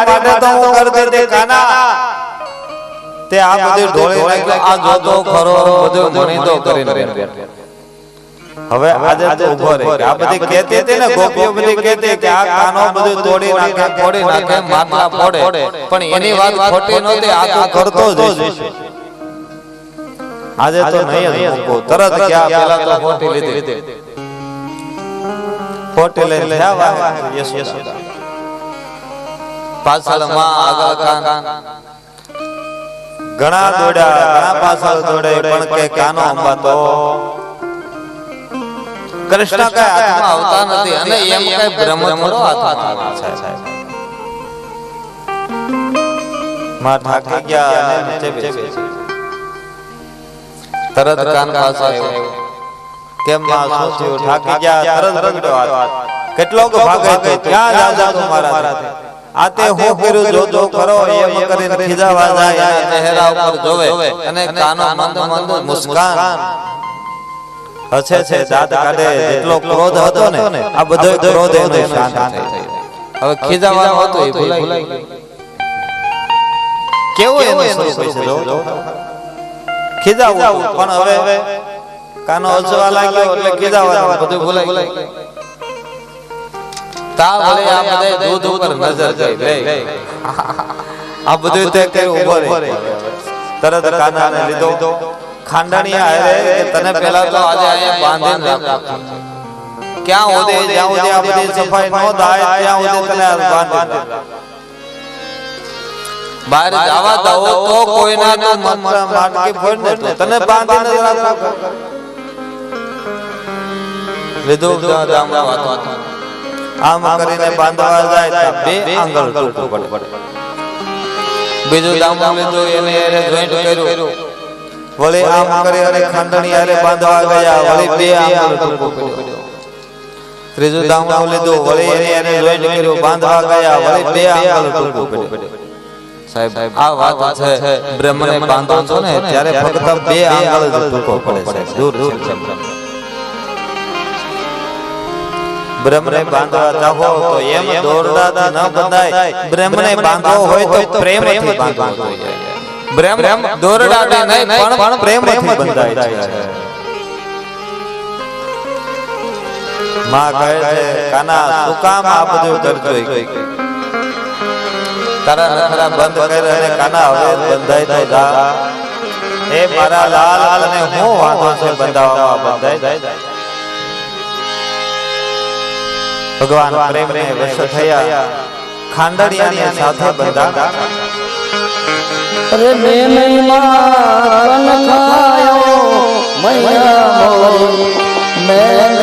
માટે તો હું કરતી તે કાના તે આ બધું ઢોળી નાખ્યું આ જોતો ખરો બધું મણી તો કરીને હવે આજે તો ઉભો રહે આ બધી કહેતી હતી ને ગોપીઓ બધી કહેતી કે આ કાનો બધું તોડી નાખે ફોડી નાખે માટલા ફોડે પણ એની વાત ખોટી નહોતી આ તો કરતો જ હશે આજે તો નહીં જ મૂકો તરત ક્યાં પેલા તો ફોટી લીધી ફોટી લઈને થયા યશોદા પાછળ માં આગળ કાન ઘણા દોડ્યા ઘણા પાછળ દોડે પણ કે કાનો અંબા તો કૃષ્ણ કઈ હાથમાં આવતા નથી અને એમ કઈ બ્રહ્મ થોડો હાથમાં છે માં થાકી ગયા અને નીચે બેસી તરત કાન પાસે આવ્યો કેમ માં શું થયું થાકી ગયા તરત રગડ્યો હાથ કેટલો ભાગે તો ક્યાં જાવ તું મારાથી આતે હું કર્યું જોતો કરો એમ કરીને ખીજાવા જાય અને ચહેરા ઉપર જોવે અને કાનો મંદ મંદ મુસ્કાન હશે છે દાંત કાઢે જેટલો ક્રોધ હતો ને આ બધો ક્રોધ એનો શાંત થઈ હવે ખીજાવાનો હતો એ ભૂલાઈ ગયો કેવો એનો સ્વરૂપ છે જો ખીજાવું પણ હવે કાનો હસવા લાગ્યો એટલે ખીજાવાનું બધું ભૂલાઈ ગયું તા ભલે આ બધે દૂધ ઉપર નજર ગઈ રે આ બધું તે કે ઉભો રે તરત કાનાને લીધો ખાંડણીયા આરે કે તને પહેલા તો આજે અહીંયા બાંધીને રાખો ક્યાં હોદે જ્યાં હોદે આ બધી સફાઈ નો થાય ત્યાં હોદે તને બાંધી બહાર જવા દો તો કોઈના તો માટકી ફોડ ને તને બાંધીને રાખો લીધો ગામમાં વાતો આમ કરીને બાંધવા જાય તો બે આંગળ ટૂંકું પડે બીજું દામ લીધો એને જોઈન્ટ કર્યું વળી આમ કરી અને ખાંડણી આરે બાંધવા ગયા વળી બે આંગળ ટૂંકું પડ્યો ત્રીજું દામ લીધું વળી એને જોઈન્ટ કર્યું બાંધવા ગયા વળી બે આંગળ ટૂંકું પડ્યો સાહેબ આ વાત છે બ્રહ્મને બાંધો છો ને ત્યારે ફક્ત બે આંગળ ટૂંકો પડે છે દૂર છે બ્રહ્મને બાંધવા ચાહો તો એમ દોરડાથી ન બંધાય બ્રહ્મને બાંધવો હોય તો પ્રેમથી બાંધવો જોઈએ બ્રહ્મ દોરડાથી નહીં પણ પ્રેમથી બંધાય છે માં કહે છે કાના તું કામ આ બધું કરતો તારા નખરા બંધ કર અને કાના હવે બંધાય તો જા એ મારા લાલ અને હું વાંધો છે બંધાવવામાં બંધાય ભગવાન પ્રેમને વશ થયા ખાંડણિયાની સાથે બંધા અરે મેં ખાયો મૈયા મોરી મેં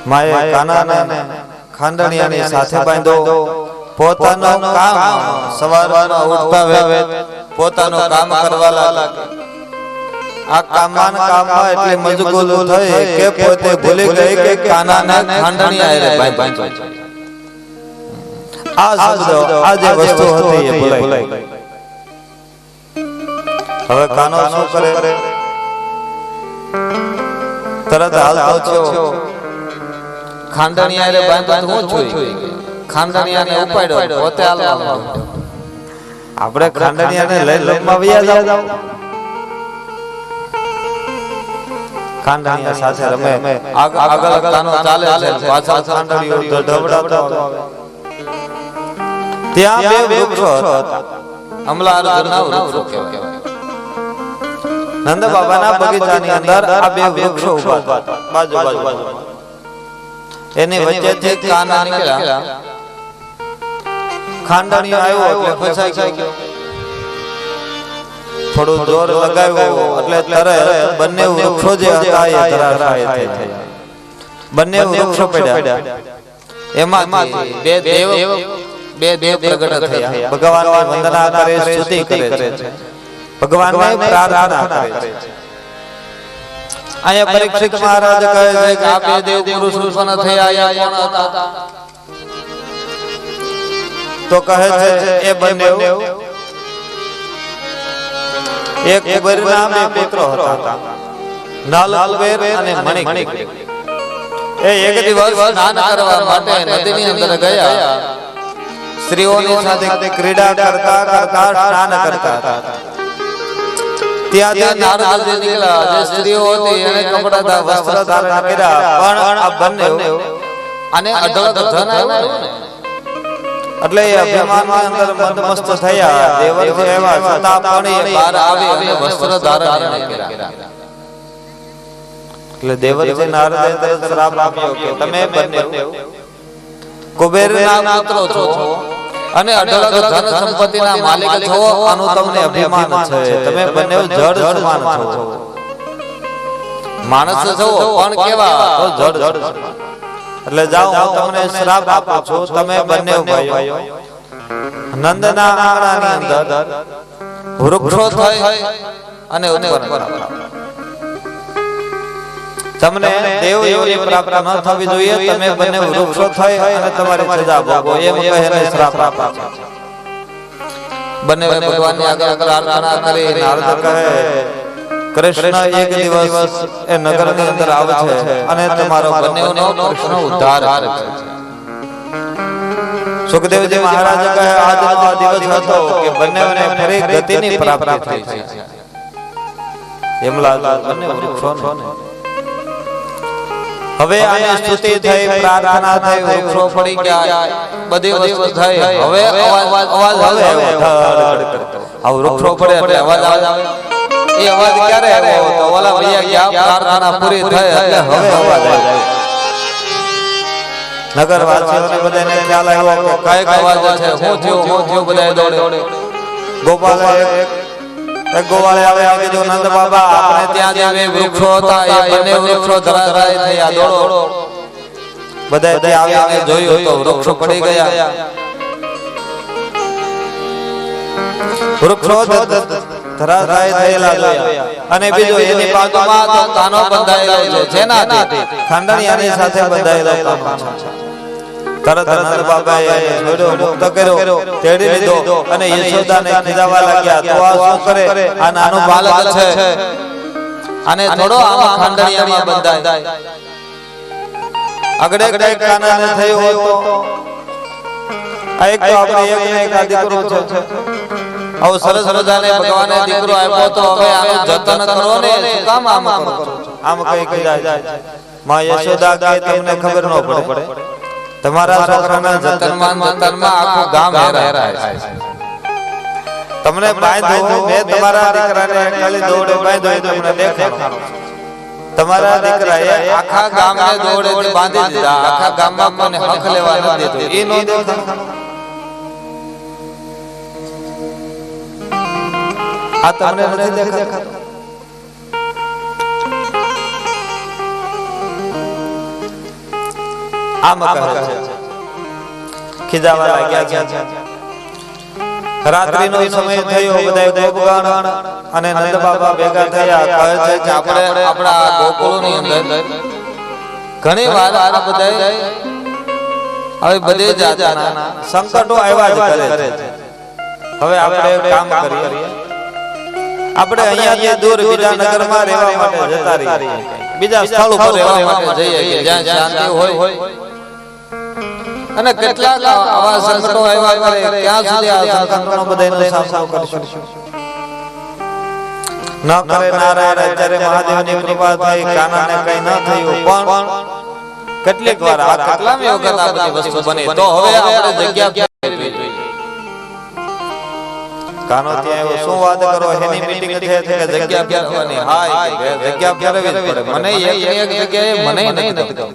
માએ કાનાને ખાંડણિયાની સાથે બાંધો પોતાનું કામ સવારમાં ઉઠતા વેત પોતાનું કામ કરવા લાગે આ કામમાં એટલે મજગૂલ થઈ કે પોતે ભૂલી ગઈ કે કાનાને ખાંડણિયા બાંધો આ શબ્દ આ જે વસ્તુ હતી એ ભૂલાઈ ગઈ હવે કાનો શું કરે તરત હાલતો છો ખાંડણિયાને બાંધો હું જોઈ ખાંડણિયાને ઉપાડ્યો પોતે હાલવા આપણે ખાંડણિયાને લઈ લંબાવ્યા જાવ ખાંડણીયા સાથે રમે આગળ કાનો ચાલે છે પાછળ ખાંડણીઓ ઢબડાવતો આવે ત્યાં બે વૃક્ષો હતા અમલા અર્જુનના વૃક્ષો કહેવાય નંદ બાબાના બગીચાની અંદર આ બે વૃક્ષો ઊભા હતા બાજુ એની વચ્ચેથી કાના નીકળ્યા ખાંડણીઓ આવ્યો એટલે ફસાઈ ગયો થોડું જોર લગાવ્યું એટલે તરત બંને વૃક્ષો જે હતા એ ધરાશાયી થઈ ગયા બંને વૃક્ષો પડ્યા એમાંથી બે દેવ પ્રગટ થયા ભગવાનની વંદના કરે સ્તુતિ કરે છે ભગવાનને પ્રાર્થના કરે છે અહીંયા પરીક્ષિત મહારાજ કહે છે કે આ બે દેવ પુરુષ ઉત્પન્ન થયા કોણ હતા તો કહે છે એ બંને એક કુબેરના બે પુત્રો હતા નલ કુબેર અને મણિક એ એક દિવસ સ્નાન કરવા માટે નદીની અંદર ગયા સ્ત્રીઓની સાથે ક્રીડા કરતા કરતા સ્નાન કરતા હતા ત્યાંથી નારદજી નીકળ્યા જે સ્ત્રીઓ હતી એને કપડા વસ્ત્ર ધારણ કર્યા પણ આ બંને અને અઢળક ધન આવ્યું ને એટલે એ અભિમાનની અંદર મંદમસ્ત થયા દેવર્ષિ એવા છતાં પણ એ બહાર આવી અને વસ્ત્ર ધારણ કર્યા એટલે દેવર્ષિ નારદે શ્રાપ આપ્યો કે તમે બંને કુબેરના પુત્રો છો અને અઢળક ધન સંપત્તિના માલિક છો આનું તમને અભિમાન છે તમે બંને જડ સમાન છો માણસ છો પણ કેવા તો જડ એટલે જાઓ હું તમને શ્રાપ આપું છું તમે બંને ભાઈઓ નંદના આંગણાની અંદર વૃક્ષો થઈ અને ઉત્પન્ન તમને દેવ યોની પ્રાપ્ત ન થવી જોઈએ તમે બંને વૃક્ષો થઈ અને તમારી સજા ભોગવો એમ કહીને શ્રાપ આપે છે બંને ભગવાનની આગળ પ્રાર્થના કરી નારદ કહે કૃષ્ણ એક દિવસ એ નગરની અંદર આવે છે અને તમારો બંનેનો કૃષ્ણ ઉદ્ધાર કરે છે સુખદેવજી મહારાજ કહે આજનો આ દિવસ હતો કે બંનેને ફરી ગતિની પ્રાપ્તિ થઈ છે એમલા બંને વૃક્ષો ને હવે આની સ્તુતિ થઈ પ્રાર્થના થઈ વૃક્ષો પડી ગયા બધી વસ્તુ થઈ હવે અવાજ આવે આ વૃક્ષો પડે એટલે અવાજ આવે એ અવાજ ક્યારે આવ્યો તો ઓલા ભૈયા ગયા પ્રાર્થના પૂરી થઈ એટલે હવે અવાજ આવ્યો નગરવાસીઓને બધાને ખ્યાલ આવ્યો કે કઈક અવાજ છે હું થયો બધાએ દોડે ગોપાલ એક ગોવાળે આવે કીધું નંદ બાબા આપણે ત્યાં જે વૃક્ષો હતા એ બંને વૃક્ષો ધરાશાયી થયા દોડો બધાએ ત્યાં આવીને જોયું તો વૃક્ષો પડી ગયા વૃક્ષો ધરાશાયી થયેલા જોયા અને બીજો એની બાજુમાં તો કાનો બંધાયેલો છે જેનાથી ખાંડણીયાની સાથે બંધાયેલો કાનો છે તરત નંદ બાબાએ છોડ્યો મુક્ત કર્યો તેડી લીધો અને યશોદાને ખીજાવા લાગ્યા તો આ શું કરે આ નાનું બાળક છે અને થોડો આમાં ખાંડણીયામાં બંધાય આગળ એક કાનાને થયું હોય તો આ એક તો આપણે એક દીકરો છે આવો સરસ મજાને ભગવાને દીકરો આપ્યો તો હવે આનું જતન કરો ને શું કામ આમ કરો આમ કઈ ખીજાય માં યશોદા કે તમને ખબર ન પડે તમારા છોકરાના જતનમાં આખું ગામ હેરાય છે તમને બાંધો મેં તમારા દીકરાને ખાલી દોડે બાંધો તમને દેખાડો તમારા દીકરાએ આખા ગામને દોડે બાંધી દીધા આખા ગામમાં કોને હક લેવા ન દીધો એ નો દેખાડો આ તમને નથી દેખાતો આમ કહે છે ખીજાવા લાગ્યા છે રાત્રિનો સમય થયો બધાય ગોપગણ અને નંદ બાબા ભેગા થયા કહે છે કે આપણે આપણા ગોકુળની અંદર ઘણી વાર આ બધાય હવે બધે જાતના સંકટો આવ્યા જ કરે છે હવે આપણે કામ કરીએ આપણે અહીંયાથી દૂર બીજા નગરમાં રહેવા માટે જતા રહીએ બીજા સ્થળ ઉપર રહેવા માટે જઈએ જ્યાં શાંતિ હોય અને કેટલાક આવા સંકટો આવ્યા કરે ક્યાં સુધી આ સંકટોનો બધાયનો સામનો કરીશું ન કરે નારાયણ અત્યારે મહાદેવની કૃપા થઈ કાનાને કઈ ન થયું પણ કેટલીક વાર આ કેટલામી વખત આ બધી વસ્તુ બની તો હવે આપણે જગ્યા ફેરવી જોઈએ કાનો ત્યાં આવ્યો શું વાત કરો એની મીટિંગ છે કે જગ્યા ફેરવવાની હા જગ્યા ફેરવી પડે મને એક જગ્યાએ મને નથી ગમતું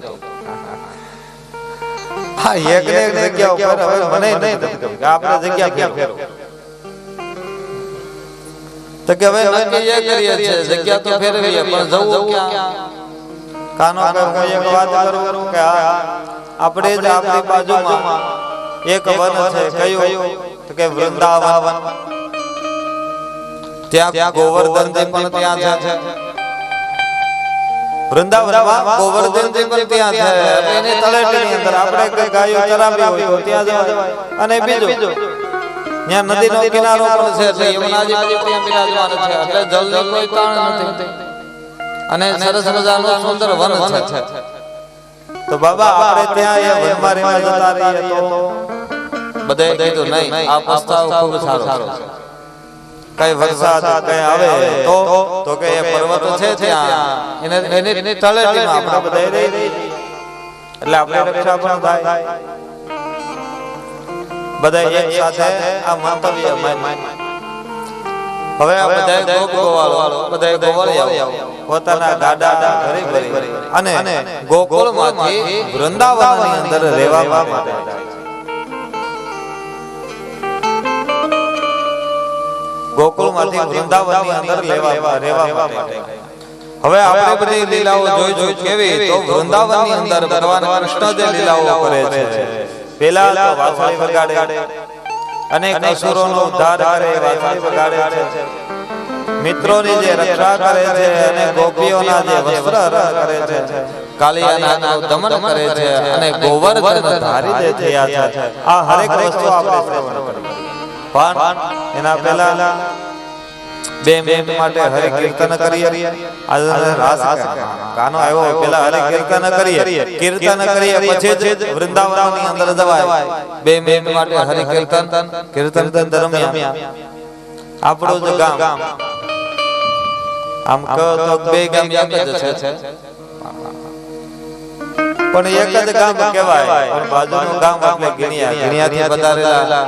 હા એક જગ્યા ઉપર હવે મને નથી ગમતું કે આપણે જગ્યા ફેરવો તો કે હવે નક્કી એ કરીએ છે જગ્યા તો ફેરવીએ પણ જવું ક્યાં કાનો કે હું એક વાત કરું કે આપણે જ આપણી બાજુમાં એક વન છે કયું તો કે વૃંદાવન ત્યાં ગોવર્ધનજી પણ ત્યાં છે વૃંદાવનમાં ગોવર્ધનજી પણ ત્યાં છે એની તળેટીની અંદર આપણે કઈ ગાયો ચરાવી હોય તો ત્યાં જવાય અને બીજું ત્યાં નદીનો કિનારો પણ છે એટલે યમુનાજી પણ ત્યાં બિરાજમાન છે એટલે જલની કોઈ તાણ નથી અને સરસ મજાનું સુંદર વન છે તો બાબા આપણે ત્યાં એ વનમાં રહેવા જતા રહીએ તો બધાએ કીધું નહીં આ પ્રસ્તાવ ખૂબ સારો છે કઈ વરસાદ કઈ આવે તો કે એ પર્વત છે ત્યાં એને તળેટીમાં આપણે બધાએ રહી એટલે આપણે રક્ષા પણ થાય બધા એક સાથે આ મંતવ્ય હવે આ બધા ગોવાળો બધા ગોવાળિયા પોતાના ગાડા ભરી અને ગોકુળમાંથી વૃંદાવનની અંદર રહેવા માટે ગોકુળમાંથી વૃંદાવનની અંદર રહેવા માટે હવે આપણે બધી લીલાઓ જોઈ કેવી તો વૃંદાવનની અંદર ભગવાન કૃષ્ણ જે લીલાઓ કરે છે પેલા તો વાંસળી વગાડે અને અસુરોનો ઉદ્ધાર કરે વાંસળી વગાડે છે મિત્રોની જે રક્ષા કરે છે અને ગોપીઓના જે વસ્ત્ર હરણ કરે છે કાલિયાનાનું દમન કરે છે અને ગોવર્ધન ધારી જે થયા છે આ હરેક વસ્તુ આપણે શ્રવણ કરીએ પણ એના પહેલા 2 મિનિટ માટે હરે કીર્તન કરીએ આજે રાસ ગાનો આવ્યો પેલા હરે કીર્તન કરીએ પછી જ વૃંદાવનની અંદર જવાય 2 મિનિટ માટે હરે કીર્તન દરમિયાન આપણું જ ગામ આમ કહો તો બે ગામ એક જ છે પણ એક જ ગામ કહેવાય પણ બાજુનું ગામ એટલે ગિણિયાથી વધારેલા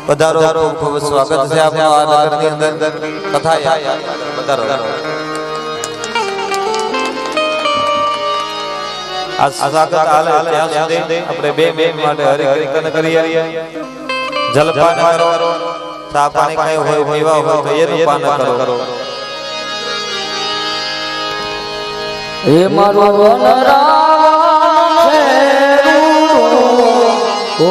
પધારો ખૂબ સ્વાગત છે આપનું આ નગરની અંદર કથા પધારો આ સ્વાગત આલે ત્યાં સુધી આપણે 2 મિનિટ માટે હરિ કીર્તન કરીએ જલપાન કરો ચા પાણી કઈ હોય પીવા હોય તો એનું પાન કરો હે મારો વનરામ છે ઓ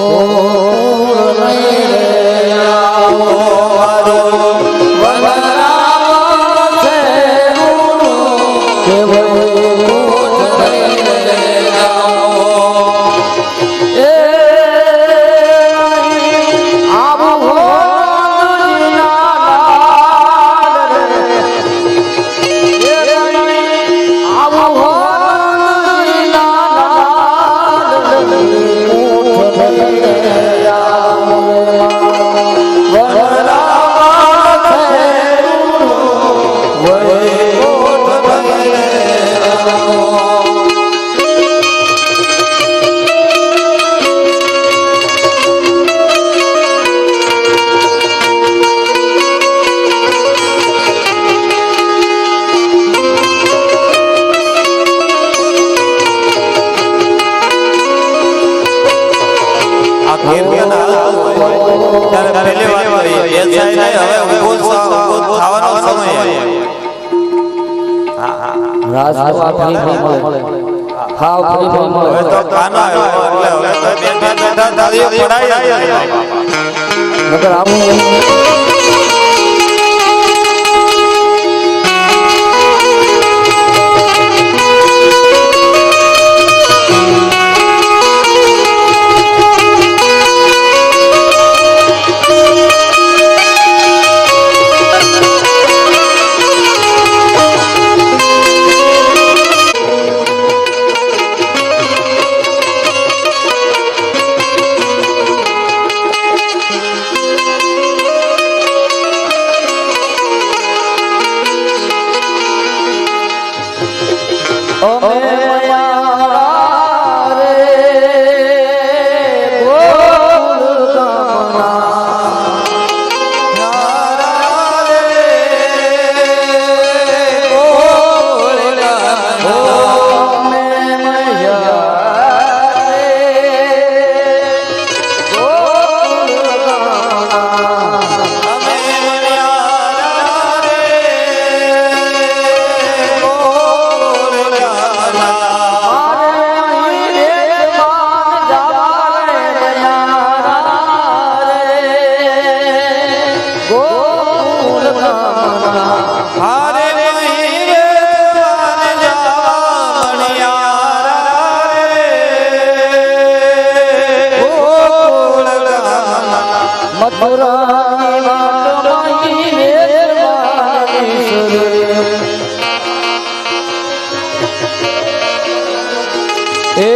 એ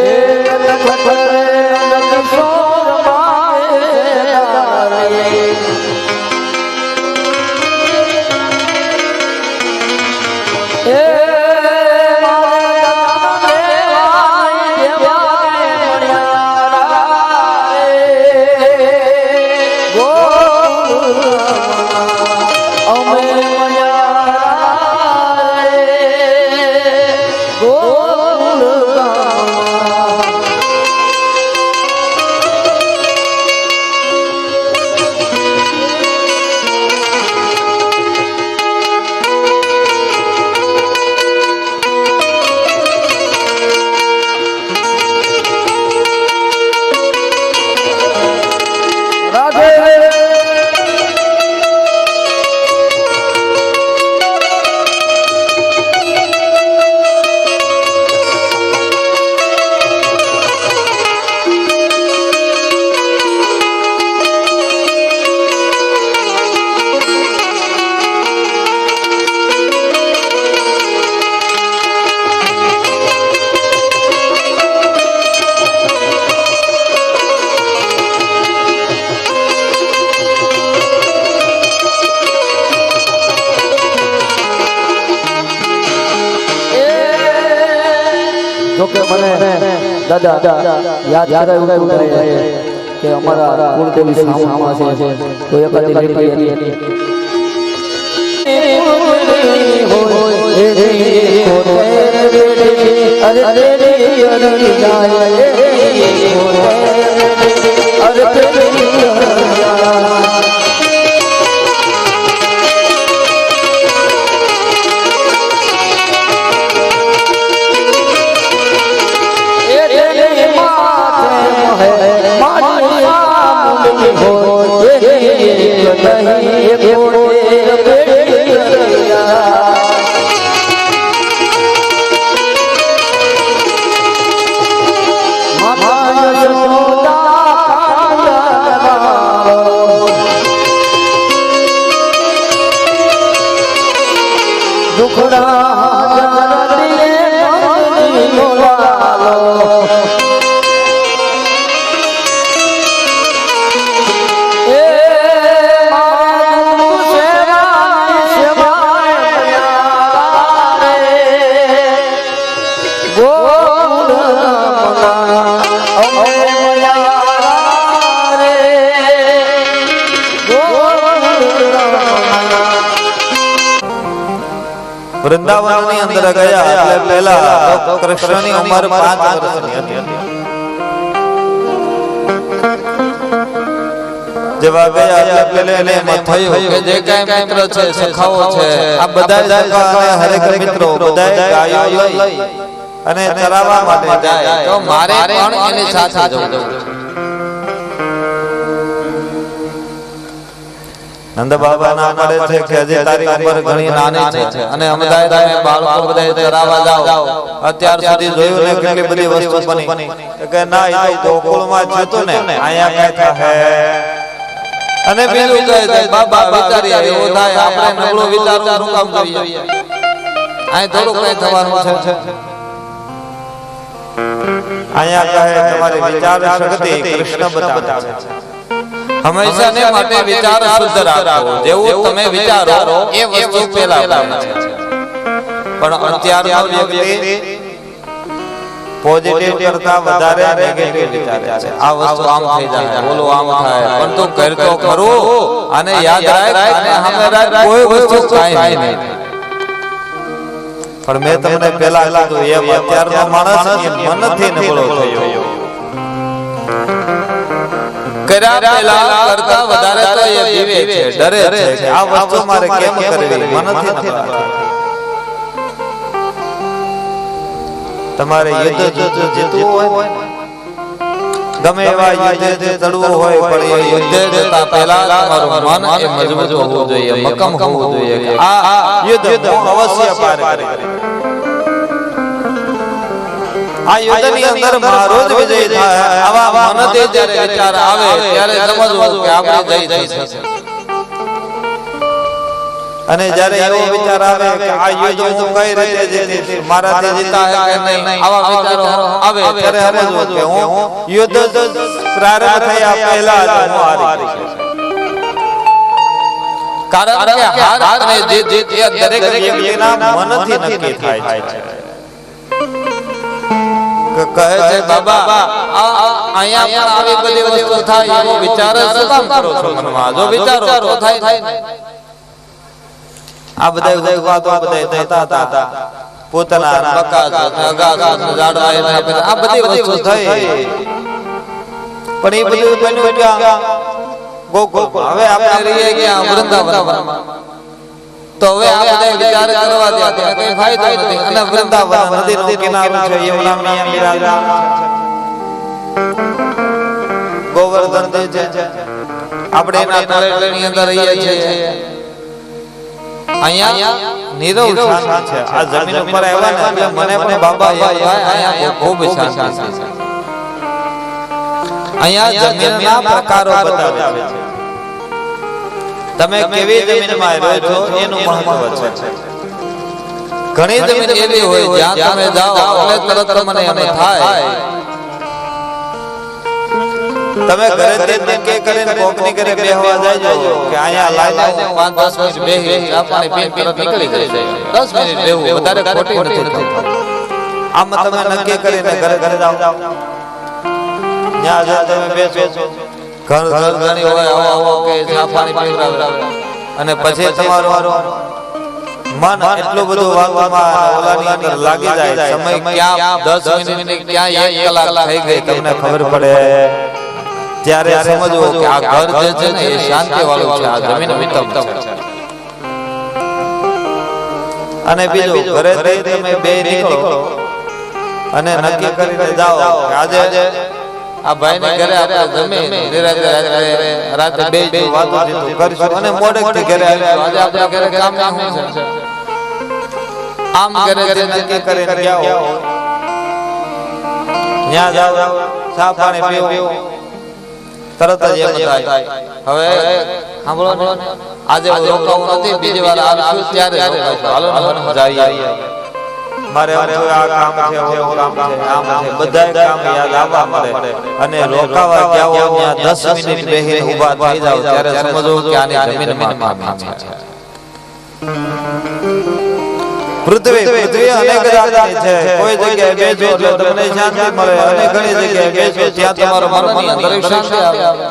લખતરે લખસોર માએ દારે એ જોકે મને દાદા યાદ કરાવ્યું કે અમારા કુળદેવી સામા છે તો એકાદી લીટી વૃંદાવન ની અંદર ગયા એટલે પહેલા કૃષ્ણ ની ઉંમર 5 વર્ષની હતી. જેવા ગયા એટલે પેલે એમ થયું કે જે કાંઈ મિત્ર છે સખાઓ છે આ બધા સખા અને હરેક મિત્રો બધા ગાયો લઈ અને ચરાવવા માટે જાય તો મારે પણ એની સાથે જવું. નંદ બાબા ના પડે છે કે હજી તારી ઉંમર ઘણી નાની છે અને અમદાય તમે બાળકો બધા ચરાવવા જાઓ. અત્યાર સુધી જોયું ને કેટલી બધી વસ્તુ બની કે ના એ તો ગોકુળમાં જતો ને આયા કઈ થાય. અને બીજું કહે છે બાબા વિચારી એવો થાય આપણે નબળો વિચારવું શું કામ જોઈએ આ થોડું કઈ થવાનું છે. આયા કહે તમારી વિચાર શક્તિ કૃષ્ણ બતાવે છે. હંમેશા ને માટે વિચાર શુદ્ધ રાખો. જેવું તમે વિચારો એ વસ્તુ પહેલા બને છે. પણ અત્યારનો વ્યક્તિ પોઝિટિવ કરતા વધારે નેગેટિવ વિચારે છે. આ વસ્તુ આમ થઈ જાય બોલો આમ થાય પણ તું કરતો ખરો અને યાદ રાખ અને હમે રાખ કોઈ વસ્તુ કાઈ નહીં. પણ મેં તમને પહેલા કીધું એ અત્યારનો માણસ મનથી નબળો થયો. કર્યા પહેલા કરતા વધારે તો એ જીવે છે ડરે છે આ વસ્તુ મારે કેમ કરવી મનથી નથી. તમારે યુદ્ધ જીતવું હોય ગમે એવા યુદ્ધ લડવું હોય પણ એ યુદ્ધ જતા પહેલા તમારું મન એ મજબૂત હોવું જોઈએ મક્કમ હોવું જોઈએ કે આ યુદ્ધ અવશ્ય પાર કરે. આ યુદ્ધની અંદર મારો જ વિજય થાય આવા મનથી જ્યારે વિચાર આવે ત્યારે સમજવું કે આપણે જઈ થશે. અને જ્યારે એવો વિચાર આવે કે આ યુદ્ધ હું કઈ રીતે જીતીશ, મારાથી જીતાય કે નહીં, આવા વિચારો આવે ત્યારે સમજવું કે હું યુદ્ધ પ્રારંભ થયા પહેલા જ હું હારી ગયો. કારણ કે હાર અને જીત એ દરેક વ્યક્તિના મનથી નક્કી થાય છે. કહે છે બાબા અહીંયા પણ આવી બધી વસ્તુ થાય એવો વિચાર શું કામ કરો છો મનમાં? જો વિચારો તો થાય ને. આ બધા વાતો બધા થતા હતા પોતાના બકાસ અગાસ ઝાડવા એના આ બધી વસ્તુ થઈ, પણ એ બધું બન્યું ક્યાં? ગોકુળ. હવે આપણે રહીએ ક્યાં? વૃંદાવનમાં. તો હવે આ બધા વિચાર કરવા દે તો કઈ ફાયદો નથી. અને વૃંદાવન નદીનો કિનારો છે, યમુના મિયા બિરાજમાન છે, ગોવર્ધન છે, આપણે એના તળેટીની અંદર રહીએ છીએ. અહીંયા નીરવ શાંતિ છે. આ જમીન ઉપર આવ્યા ને એટલે મને પણ બાબા અહીંયા ખૂબ શાંતિ છે. અહીંયા જમીનના પ્રકારો બતાવે છે. તમે કેવી જમીનમાં રહો છો એનું મહત્વ છે. ઘણી જમીન એવી હોય જ્યાં તમે જાઓ એટલે તરત મને એમ થાય તમે ઘરેથી નક્કી કરીને કોકની ઘરે બેહવા જાયજો કે અહીંયા લાઈને 5-10 મિનિટ બેહી આ પાણી પીને તરત નીકળી જાય. 10 મિનિટ બેહવું વધારે ખોટી નથી. આમ તમે નક્કી કરીને ઘરે જાઓ, ત્યાં જો તમે બેસો ઘર ઘણી હોય આવો કે ચા પાણી પીવડાવે અને પછી તમારું મન એટલું બધું વાતમાં ઓલાની અંદર લાગી જાય, સમય ક્યાં 10 મિનિટ ક્યાં 1 કલાક થઈ ગઈ તમને ખબર પડે. ત્યારે સમજવું કે આ ઘર જે છે ને એ શાંતિ વાળું છે, આ જમીન ઉત્તમ છે. અને બીજું ઘરેથી તમે બે નીકળો અને નક્કી કરીને જાઓ કે આજે આ ભાઈને ઘરે આપણે જમીન રાતે બે વાતો કરીશું અને મોડેકથી ઘરે આવીશું. આજે આપણે ઘરે કામ શું છે આમ ઘરે નક્કી કરીને જાઓ, ત્યાં જાઓ ચા પાણી પીવું તરત જ એમ થાય હવે સાંભળો ને આજે રોકાવું નથી, બીજી વાર આવીશું ત્યારે હાલો જઈએ. મારે આ કામ છે, ઓ કામ છે, આમ છે, બધાય કામ યાદ આવવા મળે અને રોકાવા જાઓ ત્યાં 10 મિનિટ બેહીને ઊભા થઈ જાવ ત્યારે સમજો કે આની જમીનમાં મામી છે. પૃથ્વી અનેક જાતની છે. કોઈ જગ્યાએ બેસો એટલે તમને શાંતિ મળે અને ઘણી જગ્યાએ બેસો ત્યાં તમારું મનની અંદર શાંતિ આવે.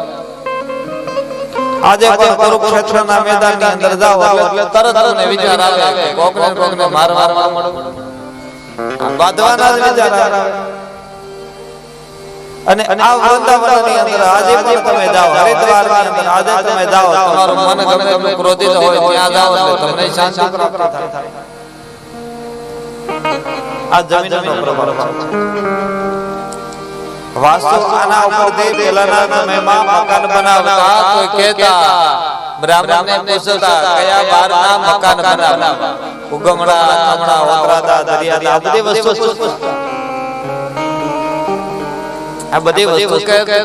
આજે પણ કુરુક્ષેત્રના મેદાનની અંદર જાઓ એટલે તરત તમને વિચાર આવે કે કોકને મારવા મળો, બાંધવાના જ વિચાર આવે. અને આ વૃંદાવનની અંદર આજે પણ તમે જાઓ, હરિદ્વારની અંદર આજે તમે જાઓ, તમારું મન ગમે તેટલું ક્રોધિત હોય ત્યાં જાઓ એટલે તમને શાંતિ પ્રાપ્ત થાય. આ જમીનનો પ્રભાવ છે. વાસ્તુ આના ઉપરથી પહેલાના સમયમાં મકાન બનાવતા તો કહેતા બ્રાહ્મણને પૂછતા કયા બારના મકાન બનાવવા, ઉગમણા આથમણા ઓતરાદા દરિયાદા આ બધી વસ્તુ પૂછતા. આ બધી વસ્તુ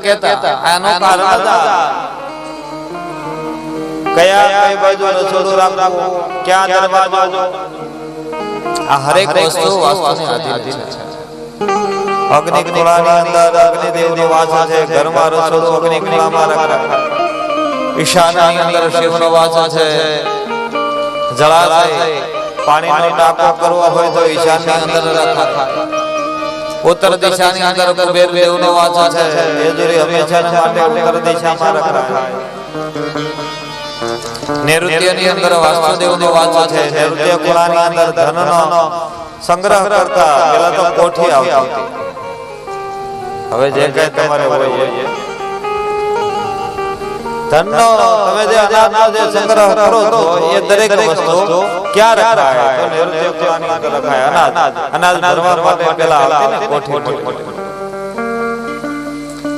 કહેતા આનું કારણ હતા કયા કઈ બાજુ રસોડું રાખવું, ક્યાં દરવાજો, આ હરેક વસ્તુ વાસ્તુને આધીન છે. અગ્નિ ખોળાની અંદર અગ્નિદેવનો વાસ છે, ઘરમાં રસોડું અગ્નિ ખોળામાં રખાય. ઈશાનની અંદર શિવનો વાસ છે, જળાશય પાણીનો ટાંકો કરવો હોય તો ઈશાનની અંદર રખાય. ઉત્તર દિશાની અંદર કુબેર દેવનો વાસ છે, તિજોરી હંમેશા માટે ઉત્તર દિશામાં રખાય. નૈઋત્યની અંદર વાસુદેવનો વાસ છે, નૈઋત્ય ખોળાની અંદર ધનનો સંગ્રહ કરતા પહેલા તો કોઠી આવતી. હવે જે કઈ તમારે હોય ધનનો તમે જે અનાજનો જે સંગ્રહ કરો છો એ દરેક વસ્તુ ક્યાં રખાય તો નૈઋત્ય ખોળાની અંદર રખાય. અનાજ ભરવા માટે પહેલા આવતી ને કોઠી.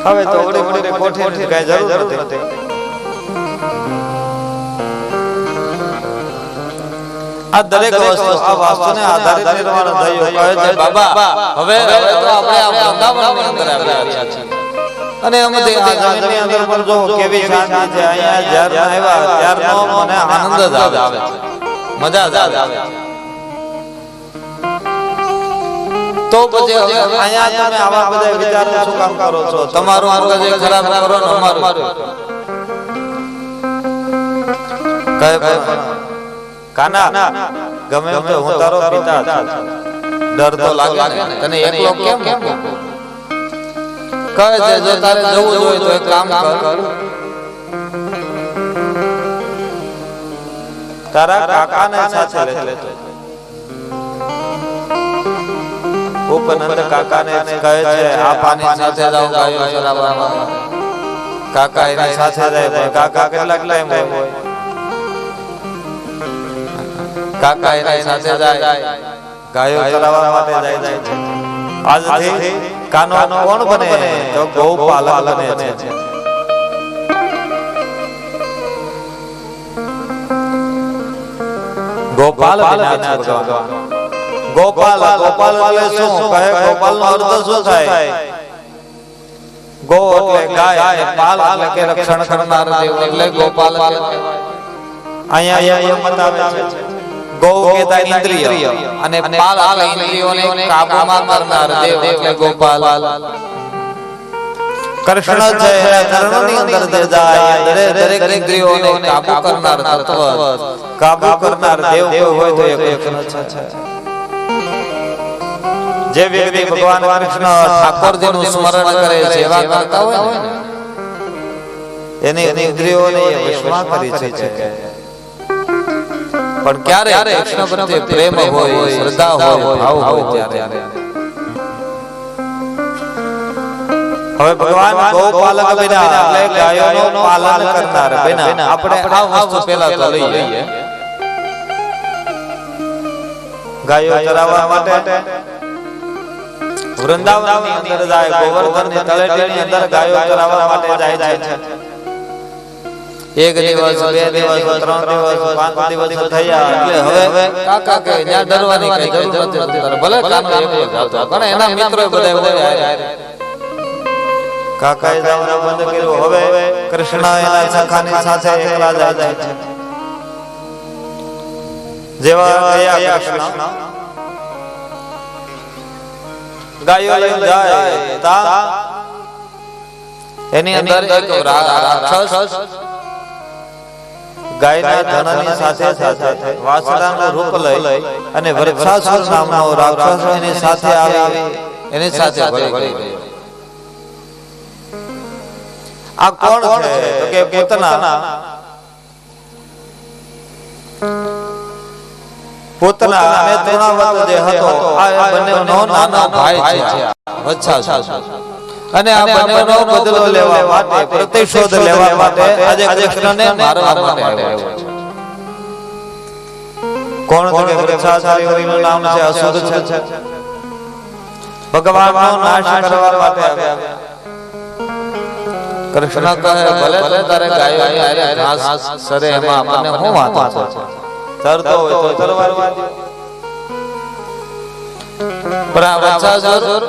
હવે તો ઓડી કોઠીની કઈ જરૂર નથી. આ દરેક વસ્તુ આ વાસ્તુને આધારિત નિર્માણ થયું. કહે છે બાબા હવે તો આપણે આ વૃંદાવનની અંદર આવ્યા છીએ અને અમથી આ જમીનની અંદર પણ જો કેવી શાંતિ છે. અહીંયા જ્યારે આવ્યા ત્યારનો મને આનંદ જ આવે છે. મજા જ આવે તો પછી અહીંયા તમે આવા બધા વિચારો શું કામ કરો છો? તમારું મગજ ખરાબ કરો ને અમારું કહે કાના ગમે એમ તો હું તારો પિતા છું, ડર તો લાગે ને તને એકલો કેમ કહે છે જો તારે જવું જોઈએ તો એક કામ કર, તારા કાકાને સાથે લેતો ઉપનંદ કાકાને કહે છે આ પાણી સાથે જાઓ ગાયો ચરાવવા. કાકા એની સાથે જાય પણ કાકા કેટલાક ટાઈમ હોય, કાકા એની સાથે જાય ગાયો ચરાવવા માટે જાય છે. આજથી કાનો કોણ બને તો ગૌપાલક બને છે. ગોપાલ બન્યા છે ભગવાન. ગોપાલ ગોપાલ એટલે શું કહે? ગોપાલ નો અર્થ શું થાય? ગો એટલે ગાય અને પાલ એટલે કે રક્ષણ કરનાર દેવ એટલે ગોપાલ કહેવાય. અહીંયા બતાવે છે ગૌ કહેતા ઇન્દ્રિય અને પાલ એટલે ઇન્દ્રિયોને કાબૂમાં કરનાર દેવ એટલે ગોપાલ. કૃષ્ણ છે ચરણોની અંદર જે જાય દરેક ઇન્દ્રિયોને કાબૂ કરનાર તત્વ, કાબૂ કરનાર દેવ હોય તો એ કૃષ્ણ છે. જે વ્યક્તિ ભગવાન કૃષ્ણ ઠાકોરજીનું સ્મરણ કરે છે એવા કરતા હોય ને એની ઇન્દ્રિયોને વશમાં કરી છે. પણ ક્યારે કૃષ્ણ પ્રત્યે પ્રેમ હોય, શ્રદ્ધા હોય, ભાવ હોય ત્યારે. હવે ભગવાન ગૌપાલક બન્યા એટલે ગાયોનું પાલન કરનાર બન્યા. આપણે આ વસ્તુ પહેલા તો લઈએ. ગાયો ચરાવવા માટે વૃંદાવનની અંદર જાય, ગોવર્ધનની તળેટીની અંદર ગાયો ચરાવવા માટે જાય છે. એક દિવસ, બે દિવસ, 3 દિવસ, 5 દિવસ થયા એટલે હવે કાકા કે ત્યાં ડરવાની કઈ જરૂર નથી. ભલે કાનો એકલો જાતો પણ એના મિત્રો બધા હોય. કાકાએ જવાનું બંધ કર્યું. હવે કૃષ્ણ એના સખાની સાથે એકલા જાય છે. જેવા ગયા કૃષ્ણ ગાયો લઈને જાય તા એની અંદર એક રાક્ષસ ગાયના ધનની સાથે સાથે વાસડાનું રૂપ લઈ અને વૃક્ષાસુર નામનો રાક્ષસ એની સાથે આવી એની સાથે ભળી ગયો. આ કોણ છે? તો કે પૂતના અને તૃણાવત જે હતો આ બંનેનો નાનો ભાઈ છે વત્સાસુર. અને આ બંનેનો બદલો લેવા માટે, પ્રતિશોધ લેવા માટે આજે કૃષ્ણને મારવા માટે આવ્યો છે. કોણ છે? વૃક્ષાસુરનું નામ છે અસુર છે. ભગવાનનો નાશ કરવા માટે આવ્યા. કૃષ્ણ કહે ભલે ભલે તારે ગાયોની આરે ઘાસ સરે એમાં આપણને શું વાંધો છે? તરતો હોય તો તરવાર વાંધો. પણ આ વત્સાસુર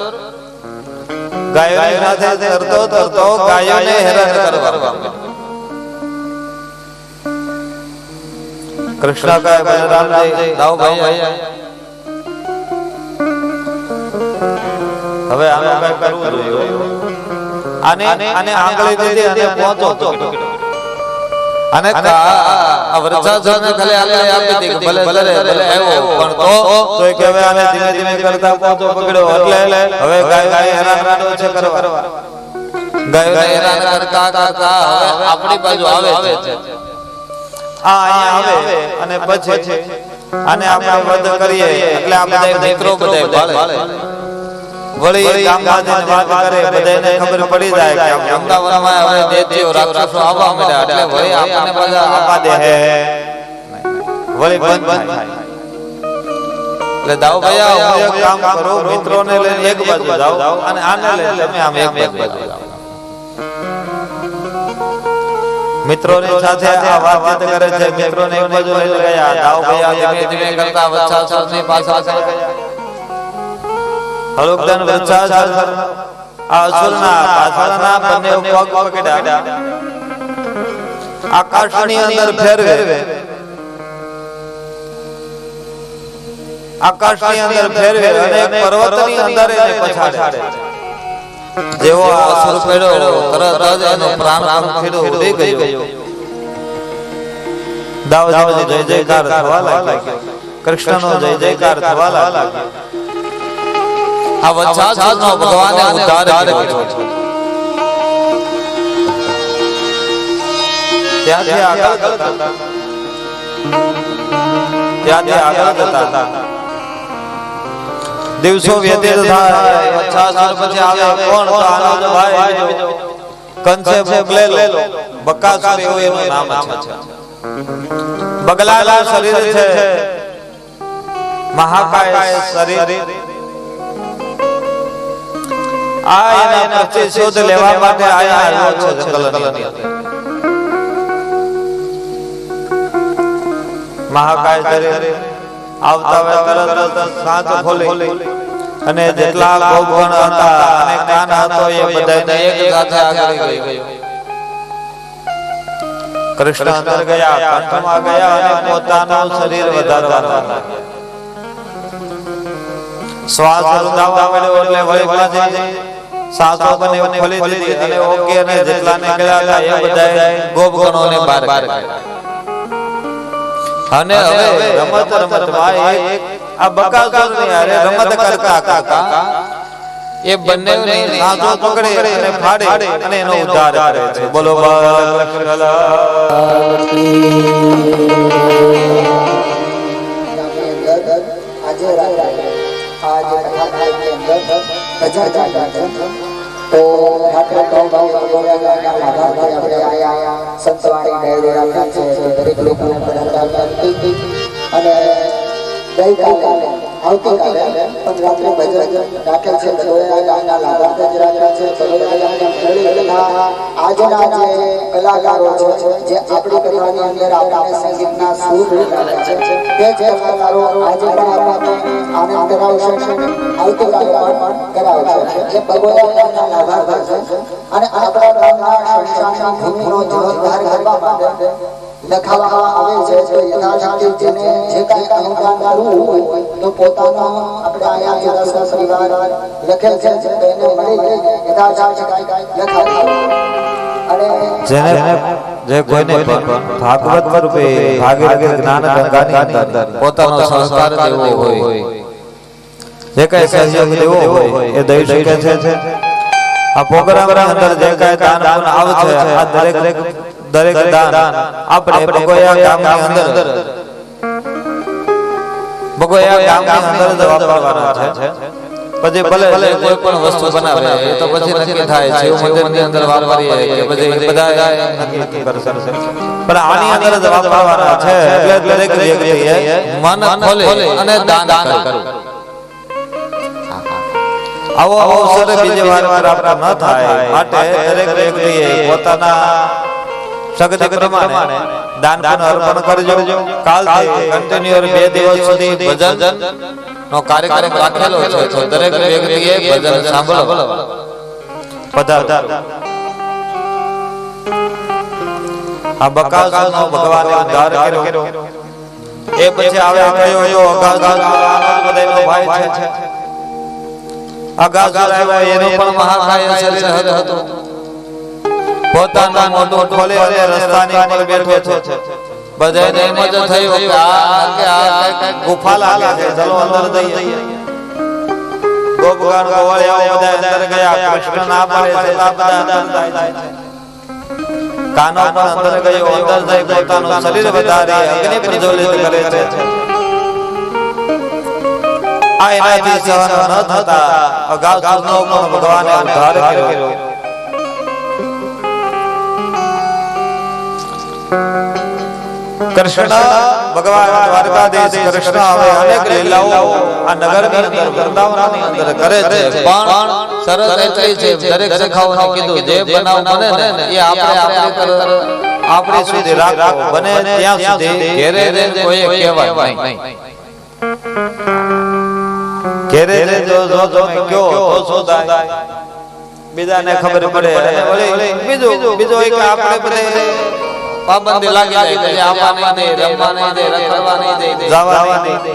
ગાયોની સાથે તરતો ગાયોને હેરાન કરવા માંડ્યો. કૃષ્ણ કહે બલરામજી લાવો ભાઈ, હવે આને કઈ કરવું જોઈએ. આને આંગળી દીધી અને પહોંચો અને આ વૃક્ષાસુરને ખાલી આંગળી આપી દીધી ભલે ભલે આવ્યો પણ તો કે હવે આને ધીમે ધીમે કરતા પહોંચો પકડ્યો. એટલે હવે ગાય હેરાન છે કરવા. ગાયોને હેરાન કરતા કરતા હવે આપણી બાજુ આવે છે. આ અહીંયા આવે અને પછી આને આપણે વધ કરીએ એટલે આ બધા મિત્રો બધા ભાળે. વળી ગામમાં વાત કરે બધાને ખબર પડી જાય કે વૃંદાવનમાં હવે દૈત્યો રાક્ષસો આવવા માંડ્યા એટલે વળી આપણને બધા આપા દે હે વળી બંધ થાય. એટલે દાવ ભૈયા હું એક કામ કરું, મિત્રોને લઈને એક બાજુ જાઓ અને આને લઈને તમે આમ એક બાજુ જાઓ. મિત્રોની સાથે આ વાત કરે છે. મિત્રોને એક બાજુ લઈને ગયા. દાવ ભૈયા ધીમે ધીમે કરતા વત્સાસુરની પાછળ ગયા. હળુકદન વૃક્ષાસુર આ અસુરના પાછળના બંને પગ પકડ્યા, આકાશની અંદર ફેરવે આકાશની અંદર ફેરવે અને એક પર્વતની અંદર એને પછાડે. જેવો આ અસુર પડ્યો તરત જ એનો પ્રાણ પંખીડો ઉડી ગયો. દાઉદનો જય જયકાર થવા લાગ્યો. કૃષ્ણનો જય જયકાર થવા લાગ્યો. આ વત્સાસુરનો ભગવાને ઉદ્ધાર કર્યો. ત્યાંથી આગળ જતા દિવસો વ્યતીત થાય. વત્સાસુર પછી આવે કોણ? તો આનો જ ભાઈ બીજો કંસે બગલેલો બકાસુર એવું એનું નામ છે. બગલાલા શરીર છે, મહાકાય શરીર. આ એના પ્રતિશોધ લેવા માટે આવ્યો છે જંગલની અંદર. મહાકાય શરીર આવતા વે તરત સાંત ખોલી અને જેટલા ગોપગણ હતા અને કાન હતો એ બધાને એક સાથે આગળ ગયો. કૃષ્ણ અંદર ગયા, કંઠમાં ગયા અને પોતાનું શરીર વધારવા લાગ્યા. શ્વાસ રૂંધાવા મળ્યો એટલે વળી પાછી સાસો બને ખોલી દીધી અને ઓકે અને જેટલાને ગયા હતા એ બધા ગોપગણોને બહાર કાઢ્યા. અને હવે રમત રમતમાં એક આ બકાસુરની હારે રમત કરતા કરતા એ બંનેને સાસો પકડે અને ફાડે અને એનો ઉદ્ધાર કરે છે. બોલો તો ઠાકર સંતવાણી ડાયરી રાખી છે દરેક લોકોને અને ગઈકાલે આવતીકાલે પણ રાત્રે ભજન રાખેલ છે. ગાયના લાભાર્થ જ રાખેલ છે. આજના જે કલાકારો છે જે આપણી પરિવારની અંદર આપણને સંગીતના સૂર છે તે જ કલાકારો આજે પણ આપણને આનંદ કરાવશે, આવતીકાલે પણ કરાવશે. જે બગોયા ગામના લાભાર્થ છે અને આપણા ગામના સંસ્થાનની ભૂમિનો જીર્ણોદ્ધાર કરવા માટે લખાવવામાં આવે છે. તો યથાશક્તિ જેને જે કાંઈ અનુદાન કરવું હોય તો પોતાનો આપણે અહીંયા ચોરાસા પરિવાર લખેલ છે તેને મળી યથાશક્તિ લખાવ અને જે કોઈને ભાગવત રૂપે ભાગીરથી જ્ઞાન ગંગાની અંદર પોતાનો સંસ્કાર દેવો હોય, જે કઈ સહયોગ દેવો હોય એ દઈ શકે છે. આ પ્રોગ્રામની અંદર જે કઈ દાન આવે છે આ દરેક દાન આપણે બગોયા ગામની અંદર જ વાપરવાના છે. પછી ભલે કોઈ પણ વસ્તુ બનાવે એ તો પછી નક્કી થાય છે મંદિરની અંદર વાપરીએ કે પછી બધા નક્કી કરશે, પણ આની અંદર જ વાપરવાના છે. એટલે દરેક વ્યક્તિએ મન ખોલે અને દાન કરવું. આવો અવસર બીજી વાર પ્રાપ્ત ન થાય માટે દરેક વ્યક્તિએ પોતાના શક્તિ પ્રમાણે દાન અર્પણ કરજો. કાલથી કન્ટિન્યુ 2 દિવસ સુધી ભજન નો કાર્યક્રમ રાખેલો છે. તો દરેક વ્યક્તિએ ભજન સાંભળવા પધારો. આ બકાસુરનો ભગવાને ઉદ્ધાર કર્યો. એ પછી આવે કયો અગાસુર બધાનો ભાઈ છે. અગાસુર આવ્યો એનો પણ મહાકાય શરીર હતો. પોતાનું મોઢું ખોલે અને રસ્તાની ઉપર બેઠો છે. બધાને એમ જ થયું કે આ ગુફા લાગે છે, ચલો અંદર જઈએ. ગોપગણ ગોવાળિયાઓ બધા અંદર ગયા. કૃષ્ણ ના પાડે છે, બધા અંદર જાય છે. કાનો પણ અંદર ગયો. અંદર જઈ પોતાનું શરીર વધારી અગ્નિ પ્રજ્વલિત કરે છે. આ એનાથી સહન ન થતા અગાસુરનો પણ ભગવાને ઉદ્ધાર કર્યો. કૃષ્ણ ભગવાન દ્વારકાધીશ કૃષ્ણ હવે અનેક લીલાઓ આ નગરની અંદર વૃંદાવનની અંદર કરે છે. પણ શરત એટલી છે દરેક સખાઓને કીધું જે બનાવ બને ને એ આપણે સુધી રાખો. બને ત્યાં સુધી ઘેરે રહીને કોઈએ કહેવાય નહીં. ઘેરે જો તમે કયો તો શું થાય બીજાને ખબર પડે. બીજો એક આપણે બધે પાબંદી લાગી જાય કે આપવા નહીં દે, રમવા નહીં દે, રખડવા નહીં દે, જવા નહીં દે.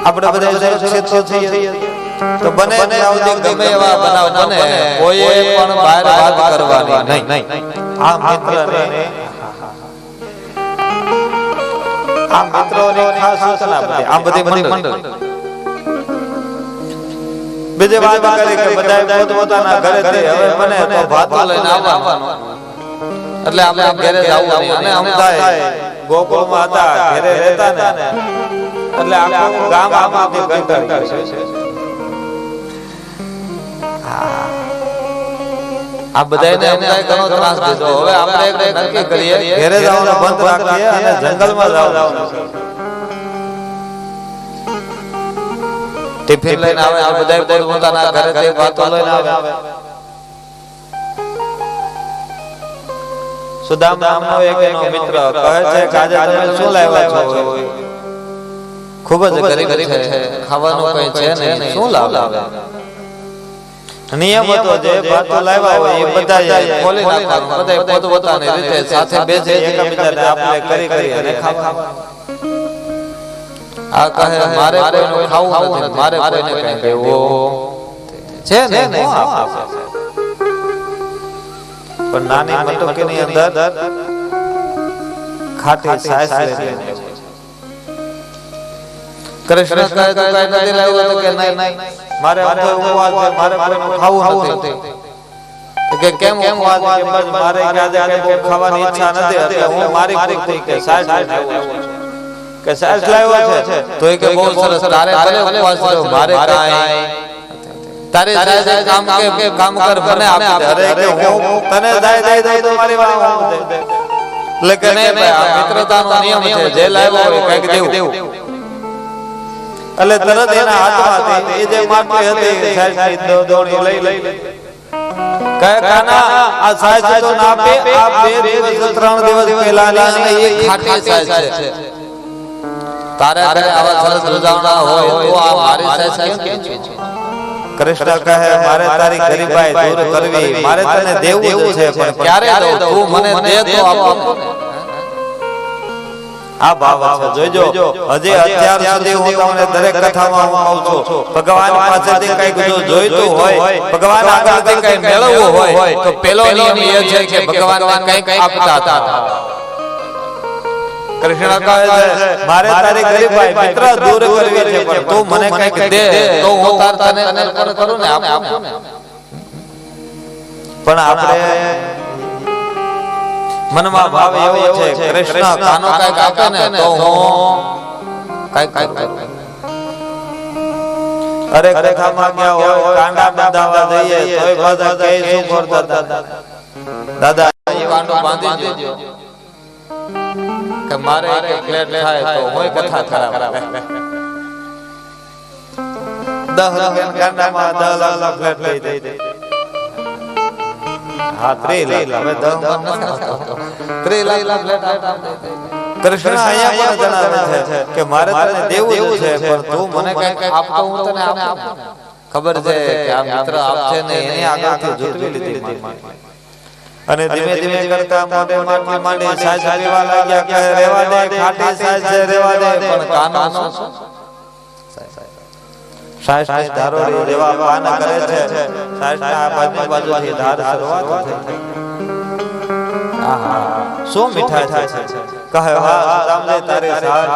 આપણે બધા સુરક્ષિત છીએ તો બને ત્યાં સુધી ગમે એવા બનાવ બને કોઈએ પણ બહાર વાત કરવાની નહીં. આ મિત્રને આ મિત્રોની ખાસ સૂચના બધી આ બધી મંડળ બીજી વાત કરી કે બધા પોતપોતાના ઘરેથી હવે બને તો ભાતો લઈને આવવાનું એટલે આપણે ઘરે જવું નહીં. અને આમ થાય ગોકુળમાં હતા ઘરે રહેતા ને એટલે આખું ગામ આમાંથી કંટાળી ગયું છે. આ બધાને એમ થાય ઘણો ત્રાસ દીધો. હવે આપણે એક નક્કી કરીએ ઘરે જવાનું બંધ રાખીએ અને જંગલમાં જવાનું. ટિફિન લઈને આવે આ બધા પોતાના ઘરેથી વાતો લઈને આવે. સુદામ નામનો એક એનો મિત્ર કહે છે કે આજે તમે શું લાવ્યા છો? ખૂબ જ ગરીબ છે, ખાવાનું કઈ છે નહીં, શું લાવ્યા? નિયમ હતો જે ભાતો લાવ્યા હોય એ બધા ખોલી નાખવાનું, બધા પોતપોતાની રીતે સાથે બેસી એકબીજાને આપણે કરી અને ખાવાનું. આ કહે મારે કોઈનું ખાવું નથી, મારે કોઈને કઈ કહેવું છે ને પણ નાની મટકીની અંદર ખાટી સાસ લઈને કૃષ્ણ કહે તો કઈ નથી લાવ્યો તો કે નહીં મારે ઉપવાસ છે, મારે કોઈનું ખાવું નથી. કે કેમ ઉપવાસ કે બસ મારે આજે કઈ ખાવાની ઈચ્છા નથી એટલે હું મારી પૂરતી કે સાસ લઈને આવ્યો છું કે સાસ લાવ્યો છે તો એ કે બહુ સરસ તારે ભલે ઉપવાસ કર્યો મારે કાઈ તારે કામ કર મને આપી દે. અરે કે હું તને દઈ તો મારી વાત લેકિન નહીં ભાઈ આ મિત્રતાનો નિયમ છે જે લાવ્યો હોય કઈક દેવું. એટલે તરત એના હાથમાંથી એ જે માટી હતી સાઈઝની દોણી લઈ કહે કાના આ સાઈઝ તો ના આપે આ 2 દિવસ 3 દિવસ પહેલાની એ ખાટી સાઈઝ છે. તારે આવા સરસ રજાવણા હોય તો આ મારી સાઈઝ કેમ કે છે? કૃષ્ણ કહે મારે તારી ગરીબાઈ દૂર કરવી, મારે તને દેવું છે પણ ક્યારે દઉં? તું મને દે તો આપું. આ ભાવ છે જોજો. હજી અત્યાર સુધી હું તમને દરેક કથામાં હું કહું છું ભગવાન પાસેથી કંઈક જો જોઈતું હોય, ભગવાન આગળથી કંઈક મેળવવું હોય તો પેલો નિયમ એ છે કે ભગવાનને કંઈક આપતા હતા. કૃષ્ણ કહે છે મારે તારી ગરીબાઈ મિત્ર દૂર કરવી છે પણ તું મને કંઈક દે તો હું તને અર્પણ કરું ને આપું ને. પણ આપણે મનમાં ભાવ એવો છે કૃષ્ણ કાનો કંઈક આપે ને તો હું કંઈક કરું. અરે કથામાં ગયા હોય કાંડા બાંધવા જઈએ તોય પાછા કહે શું કરતા દાદા એ કાંડો બાંધી દેજો કે મારે એક પ્લેટ થાય તો હોય કથા ખરાબ 10 રૂપિયા કાંડામાં 10 લાખ પ્લેટ લઈ દે. હા 3 લાખ હવે 10 લાખ પ્લેટ કૃષ્ણ અહીંયા પણ જણાવે છે કે મારે તને દેવું છે પણ તું મને કંઈક આપતો હું તને આપું. ખબર છે કે આ મિત્ર આપશે ને એની આગળથી જુટવી લીધી અને ધીમે ધીમે કરતા મોઢે માંડી સાસ પીવા લાગ્યા કે રેવા દે ખાટી સાસ છે રેવા દે પણ કાનો સાસ ધારોડી જેવા પાન કરે છે સાસના બાજુથી ધાર શરૂઆત થઈ. આહા શું મીઠાઈ થાય છે કહે હા રામજી તારી સાસ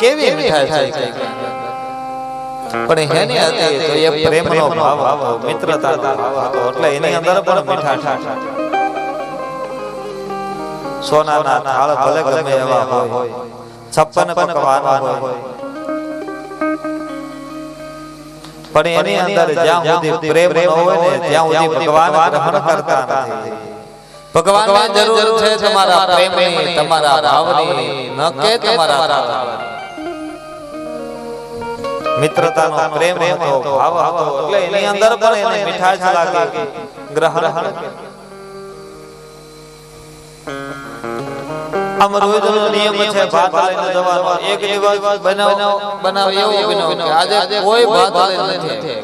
કેવી મીઠાઈ છે પણ હેની હતી તો એ પ્રેમનો ભાવ હતો, મિત્રતાનો ભાવ હતો એટલે એની અંદર પણ મીઠાશ. સોનાના થાળ ભલે ગમે એવા હોય, 56 પકવાન હોય પણ એની અંદર જ્યાં સુધી પ્રેમ ન હોય ને ત્યાં સુધી ભગવાન ગ્રહણ કરતા નથી. ભગવાનને જરૂર છે તમારા પ્રેમની, તમારા ભાવની, ન કે તમારા મિત્રતાનો પ્રેમ હતો, ભાવ હતો એટલે એની અંદર પણ એને મીઠાશ લાગી, ગ્રહણ. આમ રોજનો નિયમ છે ભાત લઈને જવાનો. એક દિવસ બનાવ એવો બન્યો કે આજે કોઈ ભાત લઈને નથી.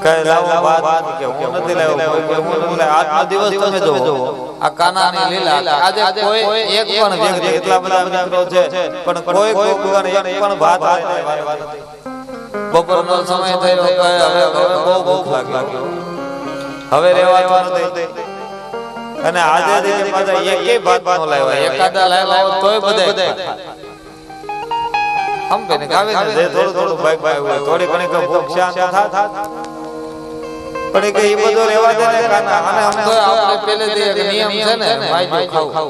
કહે લાવો ભાત કે હું નથી લાવ્યો, કે હું આજનો દિવસ તમે જોવો આ કાનાની લીલા આજે કોઈ એક પણ વ્યક્તિ એટલા બધા મિત્રો છે પણ કોઈ ગોપીઓને એક પણ વાત બપોરનો સમય થયો કે હવે બહુ ભૂખ લાગી હવે રહેવાતું નથી અને આજે જે પાછા એકે વાત નો લાવ્યા એકાદા લાવ્યા તોય બધા હમ બેને ગાવે ને જે થોડું ભાગ હોય થોડી ઘણી ભૂખ શાંત થાત પણ કે એ બધો રહેવા દે ને કાના અને આમ તો આપણે પહેલેથી એક નિયમ છે ને વાયજો ખાવ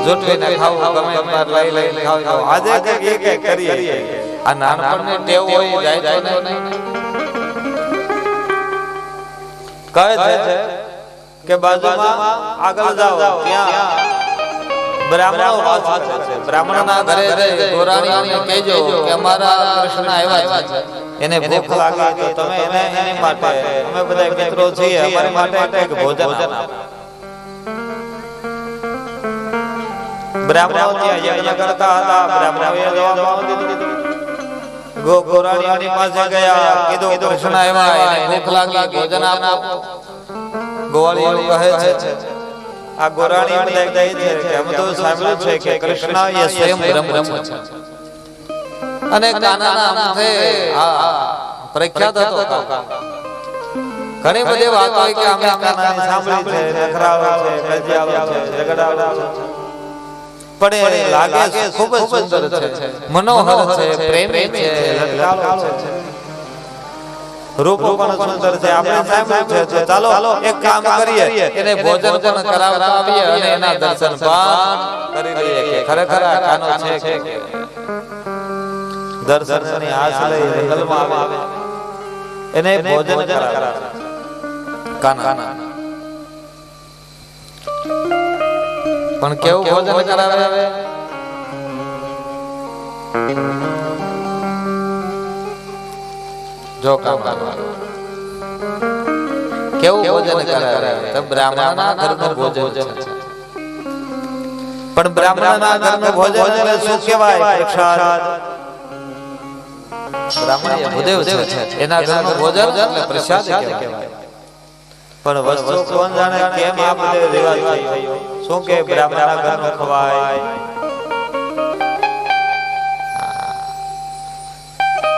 જોટવીને ખાવ ગમે બાર લઈ ખાવ આજે એક કરીએ આ નાનપણની ટેવ હોય જાય તો નહીં કહે છે કે બાજુમાં આગળ જાઓ ત્યાં બ્રાહ્મણો વાસ છે બ્રાહ્મણના ઘરે જઈ ગોરાણીઓને કહેજો કે અમારા કૃષ્ણ આવ્યા છે એને ભૂખ લાગે તો તમે એને એની માટે અમે બધા મિત્રો છીએ અમારી માટે એક ભોજન આપો બ્રાહ્મણો ત્યાં યજ્ઞ કરતા હતા બ્રાહ્મણોએ જવાબ દીધો ગોરાણીઓની પાસે ગયા કીધું કૃષ્ણ આવ્યા એને ભૂખ લાગી ભોજન આપો ગોવાળીઓ કહે છે આ ગોરાણી બધા કહે છે કે અમે તો સાંભળ્યું છે કે કૃષ્ણ એ સ્વયં બ્રહ્મ છે અને કાનાના અંતે પ્રખ્યાત હતો ઘણી બધી વાતો હોય કે અમે કાનાની સાંભળી છે નખરાળો છે કજિયાળો છે ઝઘડાળો છે પણ એ લાગે છે ખૂબ જ સુંદર છે મનોહર છે પ્રેમી છે લલકારો છે રૂપ પણ સુંદર છે આપણે સાંભળ્યું છે ચાલો એક કામ કરીએ એને ભોજન પણ કરાવતા આવીએ અને એના દર્શન પણ કરી લઈએ કે ખરેખર આ કાનો છે કે દર્શનની આશ લઈ જંગલમાં આવે એને ભોજન કરાવે કાના પણ કેવું ભોજન કરાવે જો કામ કેવું ભોજન કરાવે તો બ્રાહ્મણના ઘરનું ભોજન છે પણ બ્રાહ્મણના ઘરનું ભોજન એટલે શું કહેવાય પ્રસાદ બ્રાહ્મણ એ ભૂદેવ છે એના ઘરનું ભોજન એટલે પ્રસાદ કહેવાય પણ વસ્તુ કોણ જાણે કેમ આ બધે રિવાજ થયો શું કે બ્રાહ્મણના ઘરનું ખવાય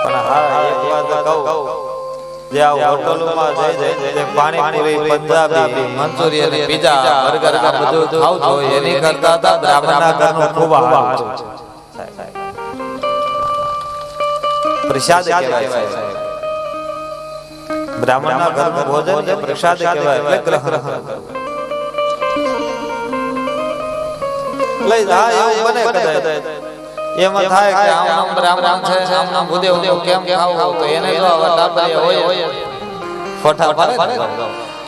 પણ હા એક વાત કહું જે આ હોટલોમાં જઈ panipuri Punjabi Manchurian pizza burger આ બધું ખાવ છો એની કરતા હતા બ્રાહ્મણના ઘરનું ખૂબ સારું પ્રસાદ કહેવાય બ્રાહ્મણના ઘરનું ભોજન એ પ્રસાદ કહેવાય એટલે ગ્રહણ કરવું લઈ જા એવું બને કદાચ એમાં થાય કે આમ બ્રાહ્મણ છે આમ ભૂદેવ કેમ ખાવું તો એને જો ટાપરિયા હોય ફોટા પાડે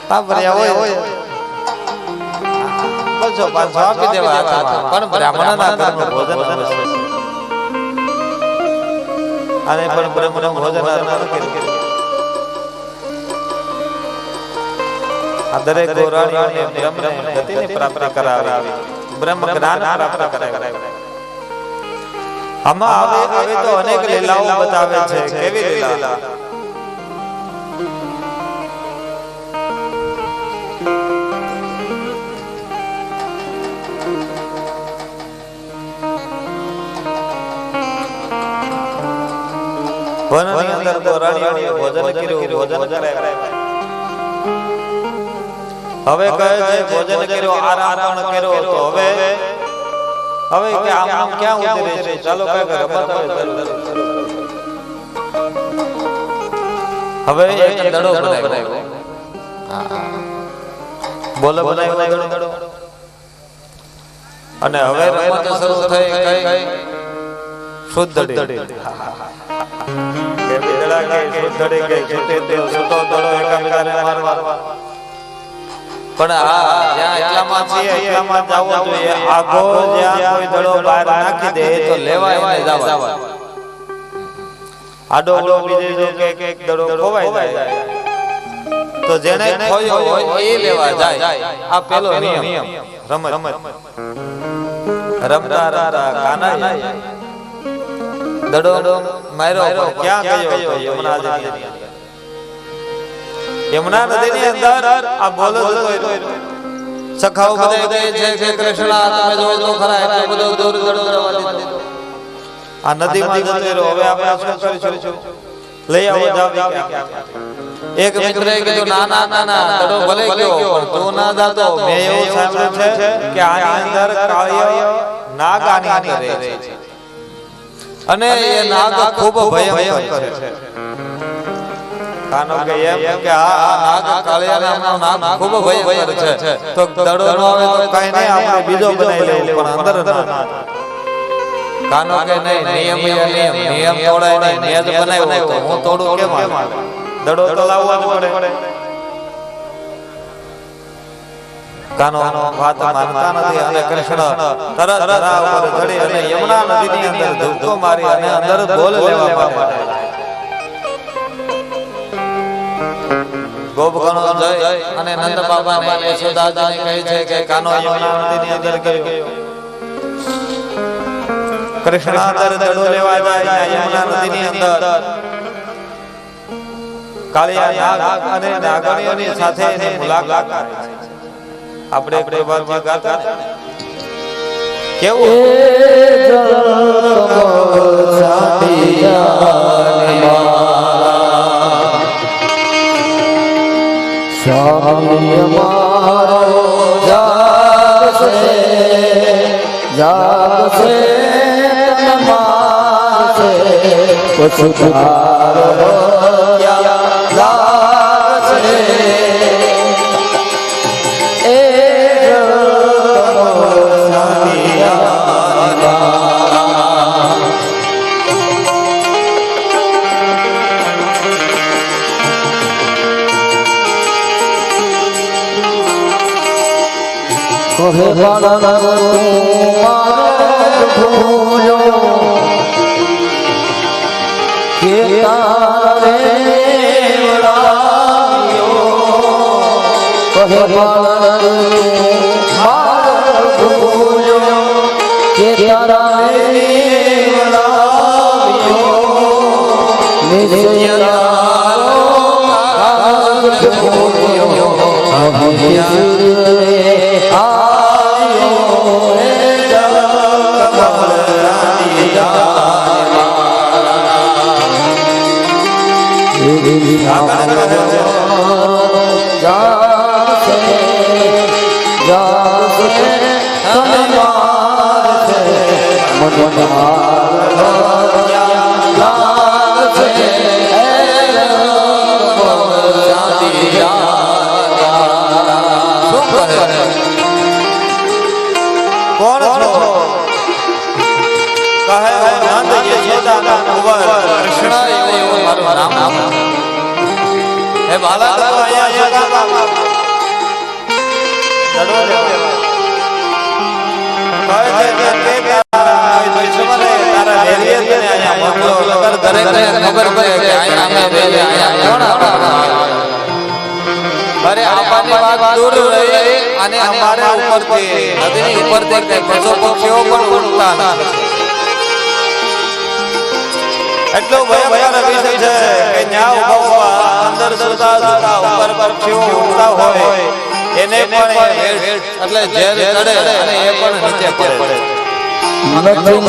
ટાપરિયા હોય બસો 500 આપી દેવા પણ બ્રાહ્મણના ઘરનું ભોજન અવશ્ય અને પણ બ્રહ્મનું ભોજન આ દરેક ગોરાણીઓને બ્રહ્મની ગતિની પ્રાપ્તિ કરાવી બ્રહ્મ જ્ઞાન પ્રાપ્ત કરાવી આમાં હવે તો અનેક લીલાઓ બતાવે છે કેવી લીલા વનની અંદર ગોરાણીઓએ ભોજન કર્યું ભોજન કરાવ્યું હવે કહે છે ભોજન કર્યો આરામ પણ કર્યો તો હવે કે આમ ક્યાં ઉતરે છે ચાલો કઈ રમત હવે એક દડો બનાવ્યો બોલો બનાવ્યો દડો અને હવે રમત શરૂ થઈ કઈ શુદ્ધ દડી કે બિદડા કે શુદ્ધ દડી કે છૂટે તે છૂટો દડો એકબીજાને મારવા પણ જ્યાં એટલામાં છીએ એટલામાં જાવું જોઈએ આગો જ્યાં કોઈ દડો બહાર નાખી દે તો લેવાય ને જવા આડો બીજે જો કે એક દડો ખોવાઈ જાય તો જેને ખોયો હોય એ લેવા જાય આ પેલો નિયમ રમત રમતા કાના દડો માર્યો ક્યાં ગયો યમુના નદીની અંદર આ બોલો સખાઓ બધા કહે છે કે કૃષ્ણ તમે જો તો ખરા એટલો બધો દૂર દડો દીધો આ નદીમાં જતો રહ્યો હવે આપણે શું કરીશું લઈ આવો જાવ એક મિત્રએ કીધું ના ના ના ના દડો ભલે ગયો પણ તું ના જાતો મેં એવું સાંભળ્યું છે કે આની અંદર કાળિયો નાગ આની અંદર રહે છે અને એ નાગ ખૂબ ભયંકર છે કાનો કે એમ કે આ નાગ કાળિયાનો નાગ ખૂબ ભયંકર છે તો દડો ન આવે તો કાઈ નહીં આપણે બીજો બનાવી લેવું પણ અંદર ના કાનો કે નહીં નિયમ તોડાય નહીં મેં જ બનાવ્યો તો હું તોડું કેમ આવે દડો તો લાવવો જ પડે કાનો વાત માનતા નથી અને કૃષ્ણ તરત ધરા ઉપર ચડી અને યમુના નદીની અંદર ધૂપકો મારી અને અંદર બોલ લેવા માટે ગોપગણો જય અને નંદ બાબાને યશોદાજીને કહે છે કે કાનો યમુના નદીની અંદર ગયો કૃષ્ણ અંદર દડો લેવા જાય યમુના નદીની અંદર કાળિયા નાગ અને નાગણીઓની સાથે એની મુલાકાત કરે છે આપણે પ્રેમથી ગાતા કેવું કહે બાળક ભૂલો કે તારે વળાયો કહે બાળક ભૂલો કે તારે વળાયો નિશ્ચયારો ભૂલ્યો અરે આપની વાત દૂર રહી અને અમારે ઉપરથી નદીની ઉપરથી પશુ પક્ષીઓ પણ ઉડતા નથી એટલો ભયંકર વિષય છે કે ન્યા ઉભા અંદર સુતા ઉપર પક્ષીઓ ઉડતા હોય એને પણ એટલે ઝેર ચડે અને એ પણ નીચે પડે નથી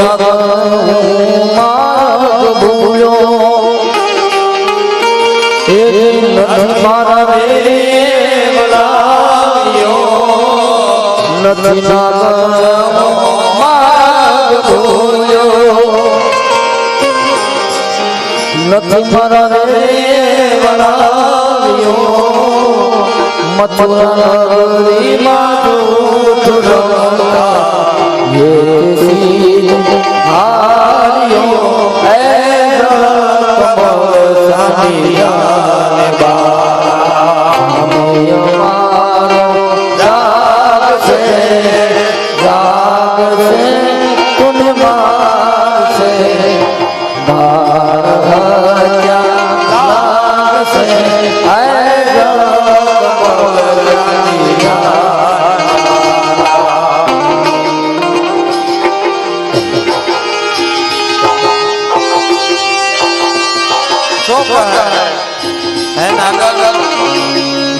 માર્ગ ભૂલ્યો એ નથી મારા રે વળાયો નથી માર્ગ ભૂલ્યો નથી મારા રે વળાયો મથુરા નગરી માં હારિયો હે સાનિયા બામિયો મારો જાગશે તુન માસે ભારત્યા લાગશે હે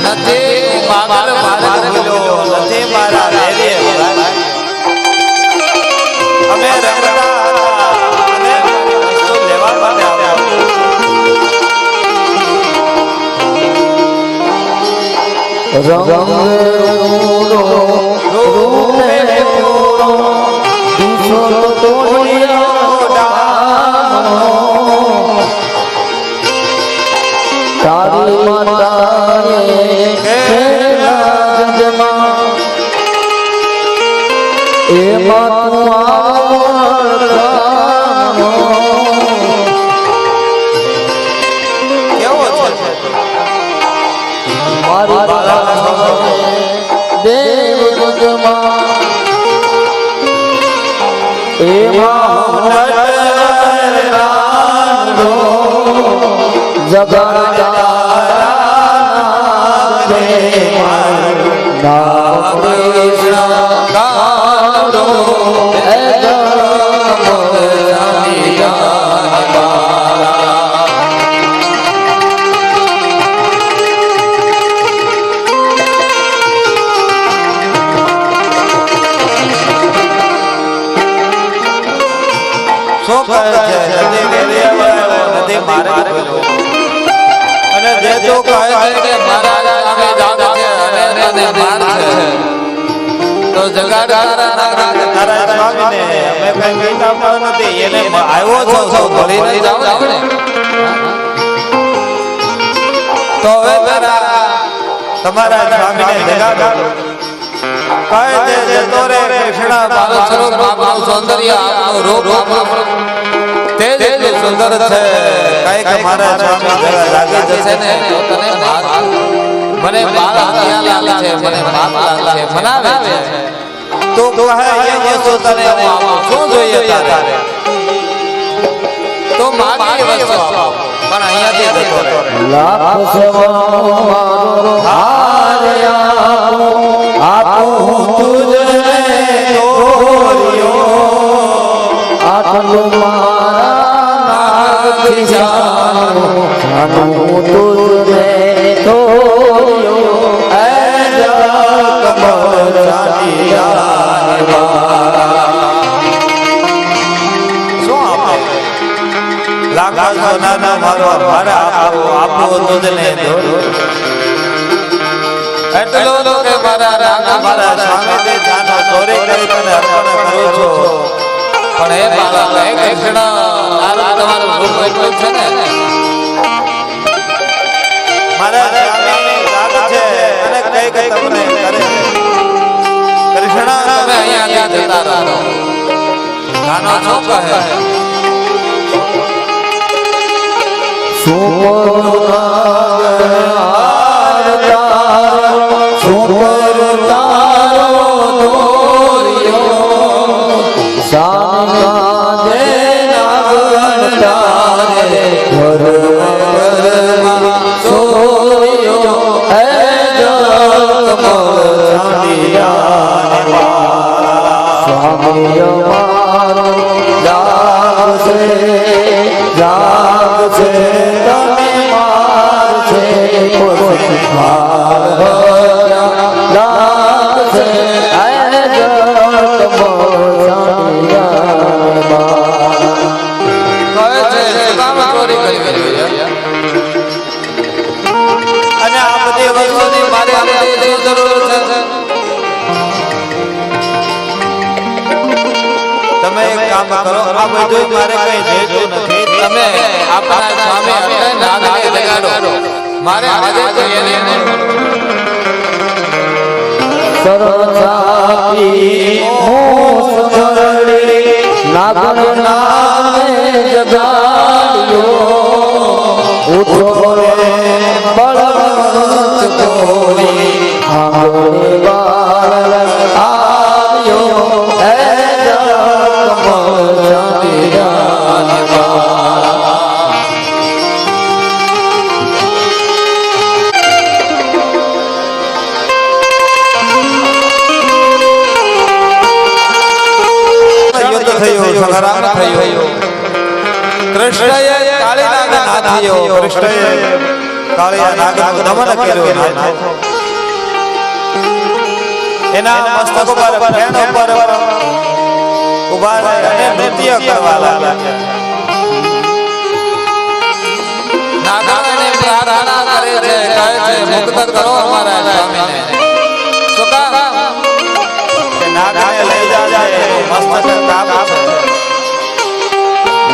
નથી માગલ ભારત બોલ્યો નથી તારી માતા એમાં તું દેવ દુર્ગમાં એમાં શું કહે છે નદી મેરી આવ્યો નદી મારે બોલ્યો અને જે તો કહે છે કે મારા નામે જાગ છે અને મને માર છે તો જગાડનારા તારા સ્વામીને અમે કઈ કહેતા નથી એને આવ્યો છો સૌ ભળીને જાવ ને તો હવે તમારા સ્વામીને જગાડો કહે છે જતો રે કૃષ્ણ મારો સ્વરૂપ આપનું સૌંદર્ય આપનું રૂપ તે જેટલું સુંદર છે કઈ કે મારા સ્વામી લાગી જશે ને તો તને મને બાળ હત્યા લાગે છે મને પાપ લાગે છે મનાવે છે તો કહે એ વસ્તુ તને હું આપું શું જોઈએ તારે તો માગી વસ્તુ પણ અહીંયાથી જતો રહે લાખ સવાનો આપું તુજને તોર્યો આટલું મારા નાથી જાણો જાણું તુજને તોર્યો એ કમર શું આપે લાખા સોનાના મારા આપો તુજને એટલો તો કે મારા સ્વામી જાનો ચોરી કરી તને અર્પણ કરું છું પણ એ બાળક એક ક્ષણ આ તમારું રૂપ એટલું છે ને મારા સ્વામી જાગ છે અને કઈ કઈ તમને કરે કૃષ્ણ તમે અહીંયા જતા રહો જાનો શું કહે તમે એક કામ કરો આ બધું મારે કઈ જોઈતું નથી તમે આપણા સ્વામી એટલે નાગને જગાડો મારે આજે તો એને સરસાપી મોસમરડી નાગન નામે જગાડ્યો ઉઠો રે બળવંત કોઈ આંગણે બાળ આવ્યો એ સંગ્રામ થયો કૃષ્ણએ કાળીનાગ નાથ્યો કૃષ્ણએ કાળીયા નાગનું દમન કર્યું એના મસ્તક ઉપર ફેણ ઉપર ઉભા રહી અને નૃત્ય કરવા લાગ્યા નાગને પ્રાર્થના કરે છે કહે છે મુક્ત કરો અમારા સ્વામીને. શું કામ? કે નાગને લઈ જાજે મસ્તક કાપ છે.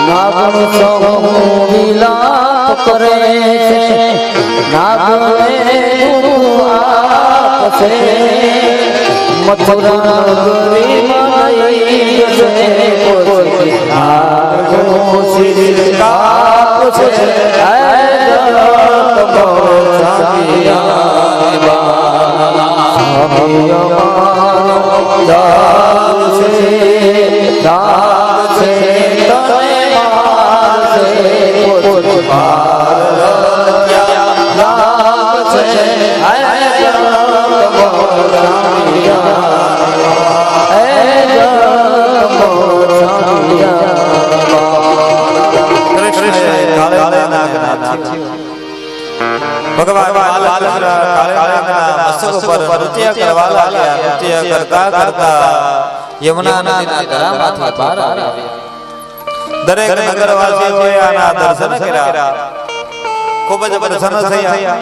નાગણ સમૂહ વિલાપ કરે છે, નાગને આપશે મથુરા નગરીમાં લઈ જશે કોઈ નાગનો શિર કાપશે. હે જગત મોસામિયા દાસે દાસે તને મારશે કોઈ ભારત દાસે. હે જગત મોસામિયા હે જગત મોસામિયા. ભગવાન મસ્તક ઉપર નૃત્ય કરવા લાગ્યા. નૃત્ય કરતા કરતા યમુના નદીના ધરામાંથી બહાર આવ્યા. દરેક નગરવાસીઓએ આના દર્શન કર્યા. ખૂબ જ પ્રસન્ન થયા.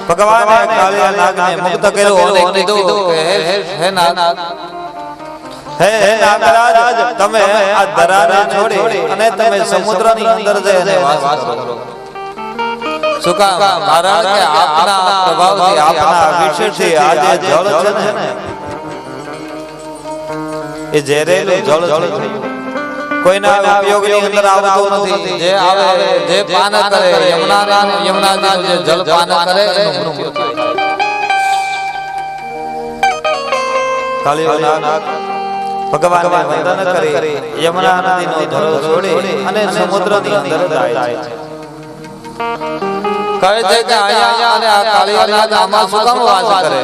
ભગવાને કાળિયા નાગને મુક્ત કર્યો અને કીધું કે હે નાગ, હે નાગરાજ, તમે આ ધરાને છોડી અને તમે સમુદ્રની અંદર જઈને વાસ કરો. શું કામ? કારણ કે આપના પ્રભાવથી આપના વિશેષથી આ જે જળ છે ને એ ઝેરેલું જળ છે. કોઈના ઉપયોગની અંદર આવતું નથી. જે આવે જે પાન કરે યમુનાનું જે જળ પાન કરે એનું મૃત્યુ થાય. કાળિયો નાગ ભગવાનને વંદન કરી યમુના નદીનો ધરો છોડી અને સમુદ્રની અંદર જાય છે. કહે છે કે અહીંયા અને આ કાળિયા નાગ આમાં શું કામ વાસ કરે?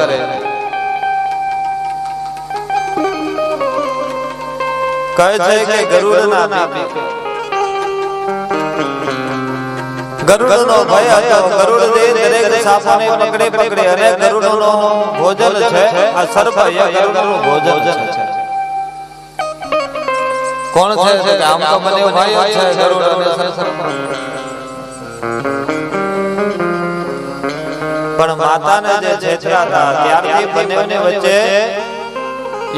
કહે છે કે ગરુડના બીકે ગરુડનો ભય હતો. ગરુડ દરેક સાપને પકડે અને ગરુડનો ભોજન છે આ સર્પ એ ગરુડનું ભોજન છે. કોણ છે કે આમ તો બંને ભાઈઓ છે ગરુડ અને સર્પ. પણ માતાને જે છેતરા હતા ત્યારથી બંનેની વચ્ચે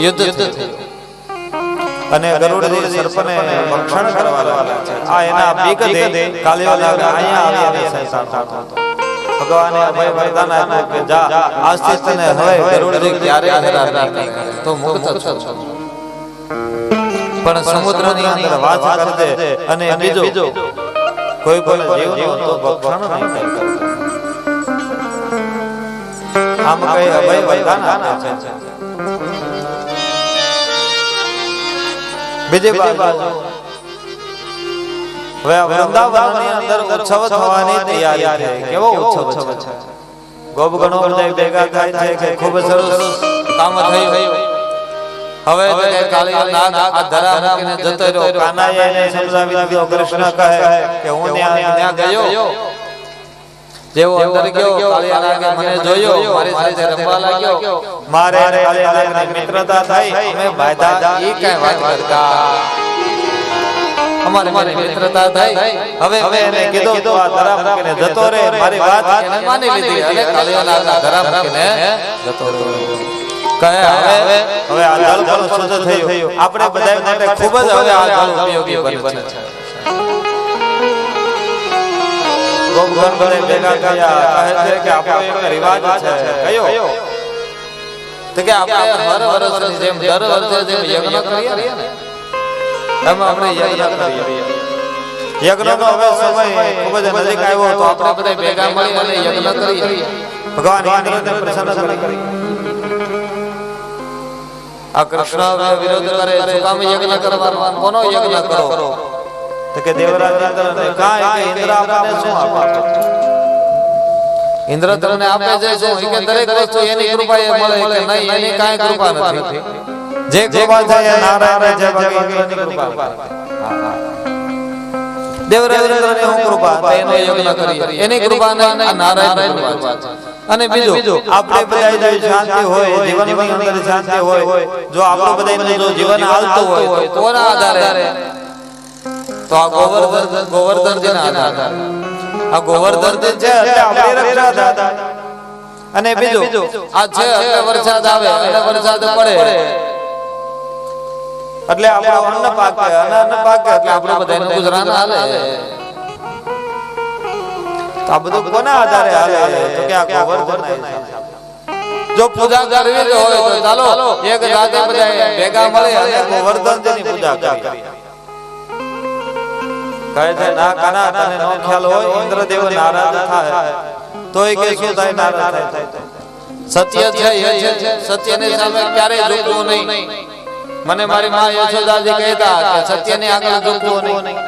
યુદ્ધ થયું અને ગરુડજી સર્પને ભક્ષણ કરવા લાગ્યા છે. આ એના બીકથી કાળિયો નાગ અહીંયા આવી અને સંસાર થતો. ભગવાને અભય વરદાન આપ્યું કે જા આજથી તને હવે ગરુડજી ક્યારેય હેરાન નહીં કરે તો મુક્ત છો. પણ સમુદ્રની અંદર વાસ કરજે અને બીજું કોઈ પણ જીવનું તો ભક્ષણ નહીં કરતા. આમ કઈ અભય વરદાન આપે છે. બીજી બાજુ હવે વૃંદાવનની અંદર ઉત્સવ થવાની તૈયારી છે. કેવો ઉત્સવ છે? ગોપગણો બધા ભેગા થાય છે કે ખૂબ સરસ કામ થયું. હવે તો કે કાળિયો નાગ આ ધરા મૂકીને જતો રહ્યો. કાનાએ એને સમજાવી દીધો. કૃષ્ણ કહે કે હું ત્યાં ગયો. જેવો અંદર ગયો કાળિયા નાગે મને જોયો, મારી સાથે રમવા લાગ્યો. મારે કાળિયા નાગની મિત્રતા થઈ. અમે બાધા ઈ કઈ વાત કરતા. અમારી મિત્રતા થઈ. હવે એને કીધું તો આ ધરા મૂકીને જતો રહે. મારી વાત એને માની લીધી અને કાળિયા નાગના ધરા મૂકીને જતો રહ્યો. કહે હવે આ જળ ઘણું શુદ્ધ થયું. આપણે બધા માટે ખૂબ જ હવે આ જળ ઉપયોગી બને છે. ગોપગણ બને ભેગા થયા. કહે છે કે આપણો એક રિવાજ છે. કયો? તો કે આપણે હર વર્ષની જેમ દર વર્ષે જેમ યજ્ઞ કરીએ ને એમાં આપણે યજ્ઞ કરીએ. યજ્ઞનો હવે સમય ખૂબ જ નજીક આવ્યો તો આપણે બધા ભેગા મળી અને યજ્ઞ કરીએ. ભગવાન ઇન્દ્રને પ્રસન્ન કરી. આ કૃષ્ણ હવે વિરોધ કરે. શું કામ યજ્ઞ કરવાનો? કોનો યજ્ઞ કરો? તો કે દેવરાજ ઇન્દ્રને કાંઈ કે ઇન્દ્ર આપણને શું આપે? ઇન્દ્ર તમને આપે છે શું? કે દરેક વસ્તુ એની કૃપાએ મળે કે નહીં એની કાંઈ કૃપા નથી. જે કૃપા છે એ નારાયણ છે ભગવાનની કૃપા. દેવરાજ ઇન્દ્રની હું કૃપા તો એનો યજ્ઞ કરી. એની કૃપા નહીં આ નારાયણની કૃપા છે. અને બીજું આપણે બધા જો શાંતિ હોય જીવનની અંદર શાંતિ હોય જો આપણું બધાનું જો જીવન હાલતું હોય તો કોના આધારે? તો આ ગોવર્ધનજીના આધારે. આ ગોવર્ધનજી છે એટલે આપણી રક્ષા થાય. અને બીજું આ છે એટલે વરસાદ આવે અને વરસાદ પડે એટલે આપણો અન્ન પાકે અને અન્ન પાકે એટલે આપણે બધાનું ગુજરાન હાલે. તો આ બધું કોના આધારે હાલે? તો કે આ ગોવર્ધનના હિસાબે. જો પૂજા કરવી હોય તો ચાલો એક રાતે બધા ભેગા મળે અને ગોવર્ધનજીની પૂજા કરીએ. કહે છે ના કાના તને નો ખ્યાલ હોય ઇન્દ્રદેવ નારાજ થાય તો એ કે શું થાય? નારાજ થાય. સત્ય છે એ છે, સત્યની સામે ક્યારેય ઝૂકવું નહીં. મને મારી માં યશોદાજી કહેતા કે સત્યની આગળ ઝૂકવું નહીં.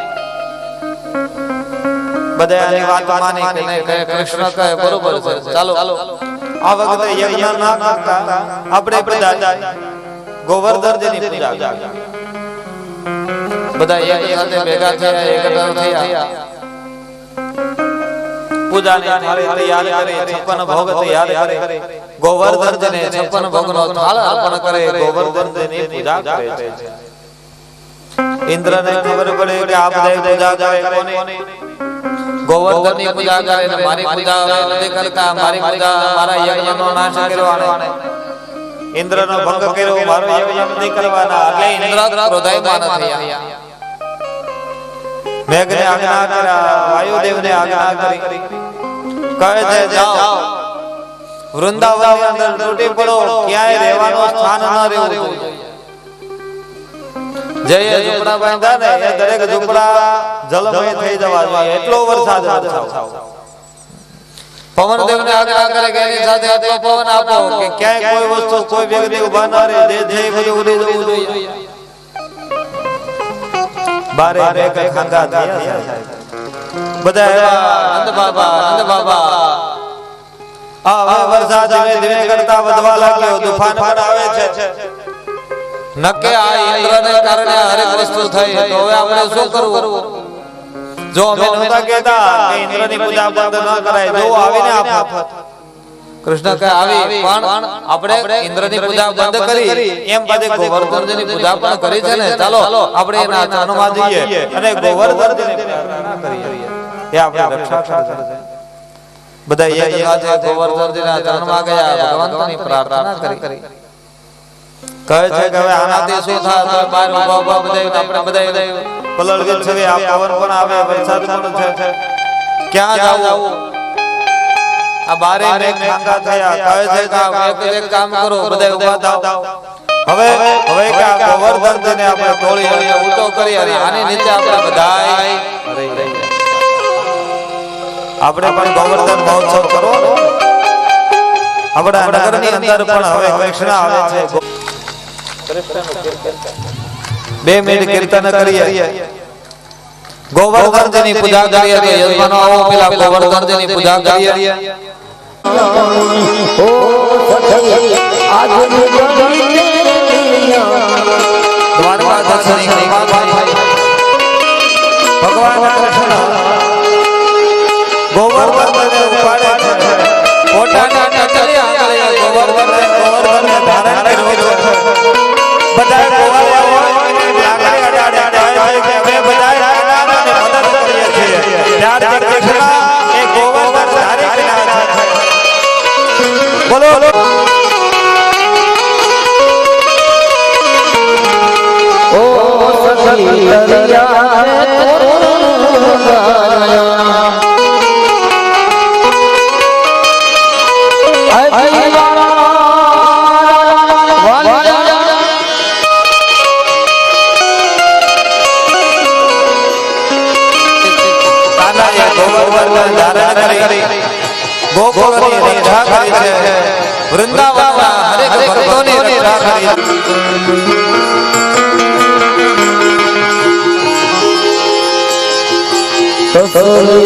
બધા આની વાત માની કે નહીં, કહે કૃષ્ણ કહે બરોબર છે. ચાલો આ વખતે યજ્ઞ ના કરતા આપણે બધા ગોવર્ધનજીની પૂજા કરીએ. બધા એક સાથે ભેગા થયા, એકત્ર થયા, પૂજાની થાળી તૈયાર કરી, 56 ભોગ તૈયાર કરી, ગોવર્ધનજીને 56 ભોગનો થાળ અર્પણ કરે, ગોવર્ધનજીની પૂજા કરે છે. ઇન્દ્રને ખબર પડે કે આ બધા પૂજા કરે કોની? ગોવર્ધનની પૂજા કરે ને મારી પૂજા નથી કરતા, મારી પૂજા મારા યજ્ઞનો નાશ કર્યો અને ઇન્દ્રનો ભંગ કર્યો, મારો યજ્ઞ નથી કરવાના. એટલે ઇન્દ્ર ક્રોધાયમાન થયા. મેઘને આજ્ઞા કર્યા, વાયુદેવને આજ્ઞા કરી, કહે છે જાઓ વૃંદાવનની અંદર તૂટી પડો, ક્યાંય રહેવાનું સ્થાન ન રહેવું જોઈએ. જે ઝૂંપડા બાંધ્યા ને એ દરેક ઝૂંપડા જલમય થઈ જવા જોઈએ, એટલો વરસાદ વરસાવ. પવનદેવને આજ્ઞા કરે કે એની સાથે એટલો પવન આપો કે ક્યાંય કોઈ વસ્તુ કોઈ વ્યક્તિ ઉભા ન રહે, જે બધું ઉડી જવું જોઈએ. બારે મેઘ ખાંગા થયા, બધા નંદ બાબા આ વરસાદ ધીમે ધીમે કરતા વધવા લાગ્યો, તોફાન પણ આવે છે. નકે આ ઇન્દ્રને કારણે હરેક વસ્તુ થઈ, તો હવે આપણે શું કરવું? જો અમે નહોતા કહેતા કે ઇન્દ્રની પૂજા બંધ ન કરાય, જો આવીને આફત. કૃષ્ણ કહે આવી, પણ આપણે ઇન્દ્રની પૂજા બંધ કરી એમ પાછે ગોવર્ધનજીની પૂજા પણ કરી છે ને. ચાલો આપણે એના ચરણમાં જઈએ અને ગોવર્ધનજીની પ્રાર્થના કરીએ, એ આપણે રક્ષા કરશે. બધા એક સાથે ગોવર્ધનજીના ચરણમાં ગયા, ભગવંતની પ્રાર્થના કરી. કહે છે કે હવે આનાથી શું થાય? તો બહાર ઉભા ઉભા બધા આપણે બધા પલળગીલ છે, આ પવન પણ આવે, વરસાદ પણ છે, ક્યાં જાવું? આ બારે મેઘ ખાંગા થયા. કહે છે કે એક કામ કરો, બધા ઉભા થાઓ. હવે કે આ ગોવર્ધનજીને આપણે તોડી ઊંચો કરી અને આની નીચે આપણે બધાય આપણે પણ ગોવર્ધન મહોત્સવ કરો. આપણા નગરની અંદર પણ હવે કૃષ્ણ આવે છે. 2 મિનિટ કીર્તન કરીએ, ગોવર્ધનજીની પૂજા કરીએ. તો યજમાનો આવો પેલા ગોવર્ધનજીની પૂજા કરીએ. ઓ સખી આજ દ્વારકા દર્શનની કૃપા થાય. ભગવાન કૃષ્ણ ગોવર્ધનને ઉપાડે છે, પોતાના ટટલી આંગળે ગોવર્ધનને ધારણ કર્યો છે. બધા ગોવાળિયાઓ લાકડી અડાડે છે કે અમે બધા નાનાને મદદ કરીએ છીએ. ત્યારે કૃષ્ણ એ ગોવર્ધન ધારી કર્યા છે. બોલો ઓ સખી દરિયા ગોકુળની રક્ષા કરી છે, વૃંદાવનના હરેક ભક્તોની રક્ષા કરી સખી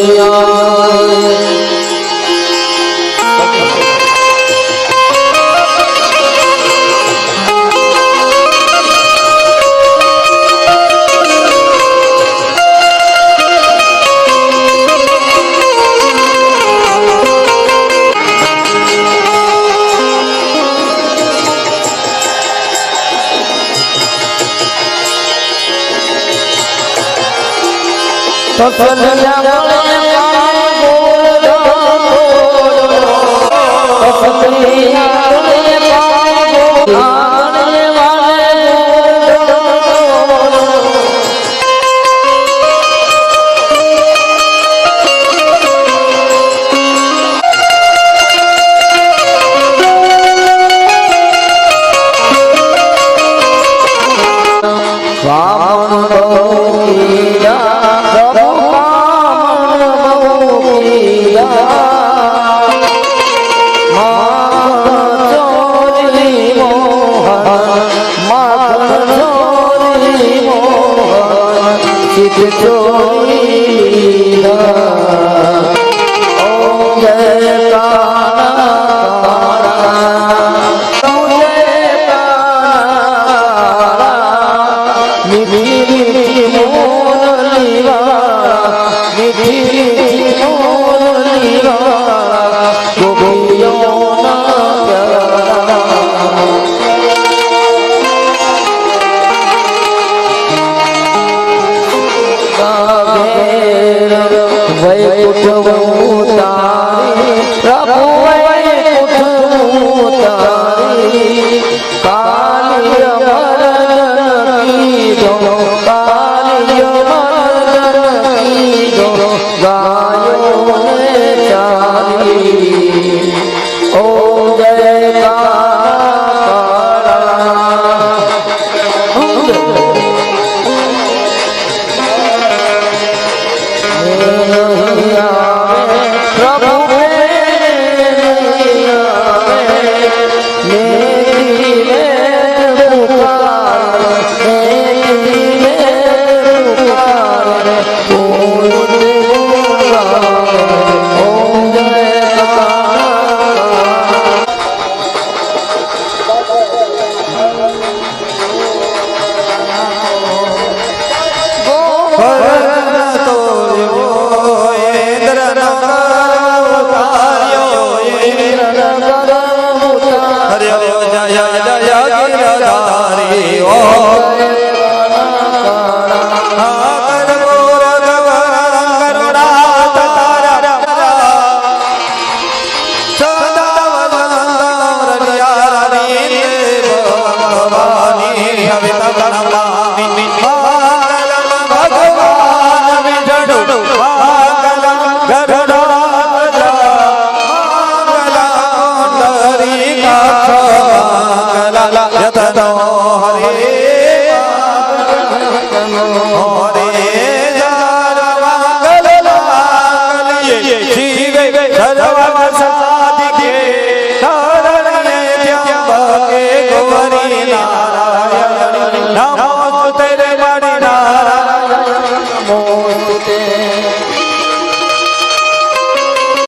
સખી આંગણે પાવો આંગણે વાલે વામન બહુ કીધા પ્રભુ વામન બહુ કીધા માખણ ચોરી મોહન માખણ ચોરી મોહન ચિત ચોરી ઓ જય મીઠી મોરલી વાળા મીઠી મોરલી વાળા ગોપીઓના પ્યારા વૈકુંઠ તારી પ્રભુ વૈકુંઠ તારી કાલિય મરણ કીધો કાલિય મરણ કીધો ગાયો ને ચારી ઓ જય કાળા પ્રભુ નમો તેરે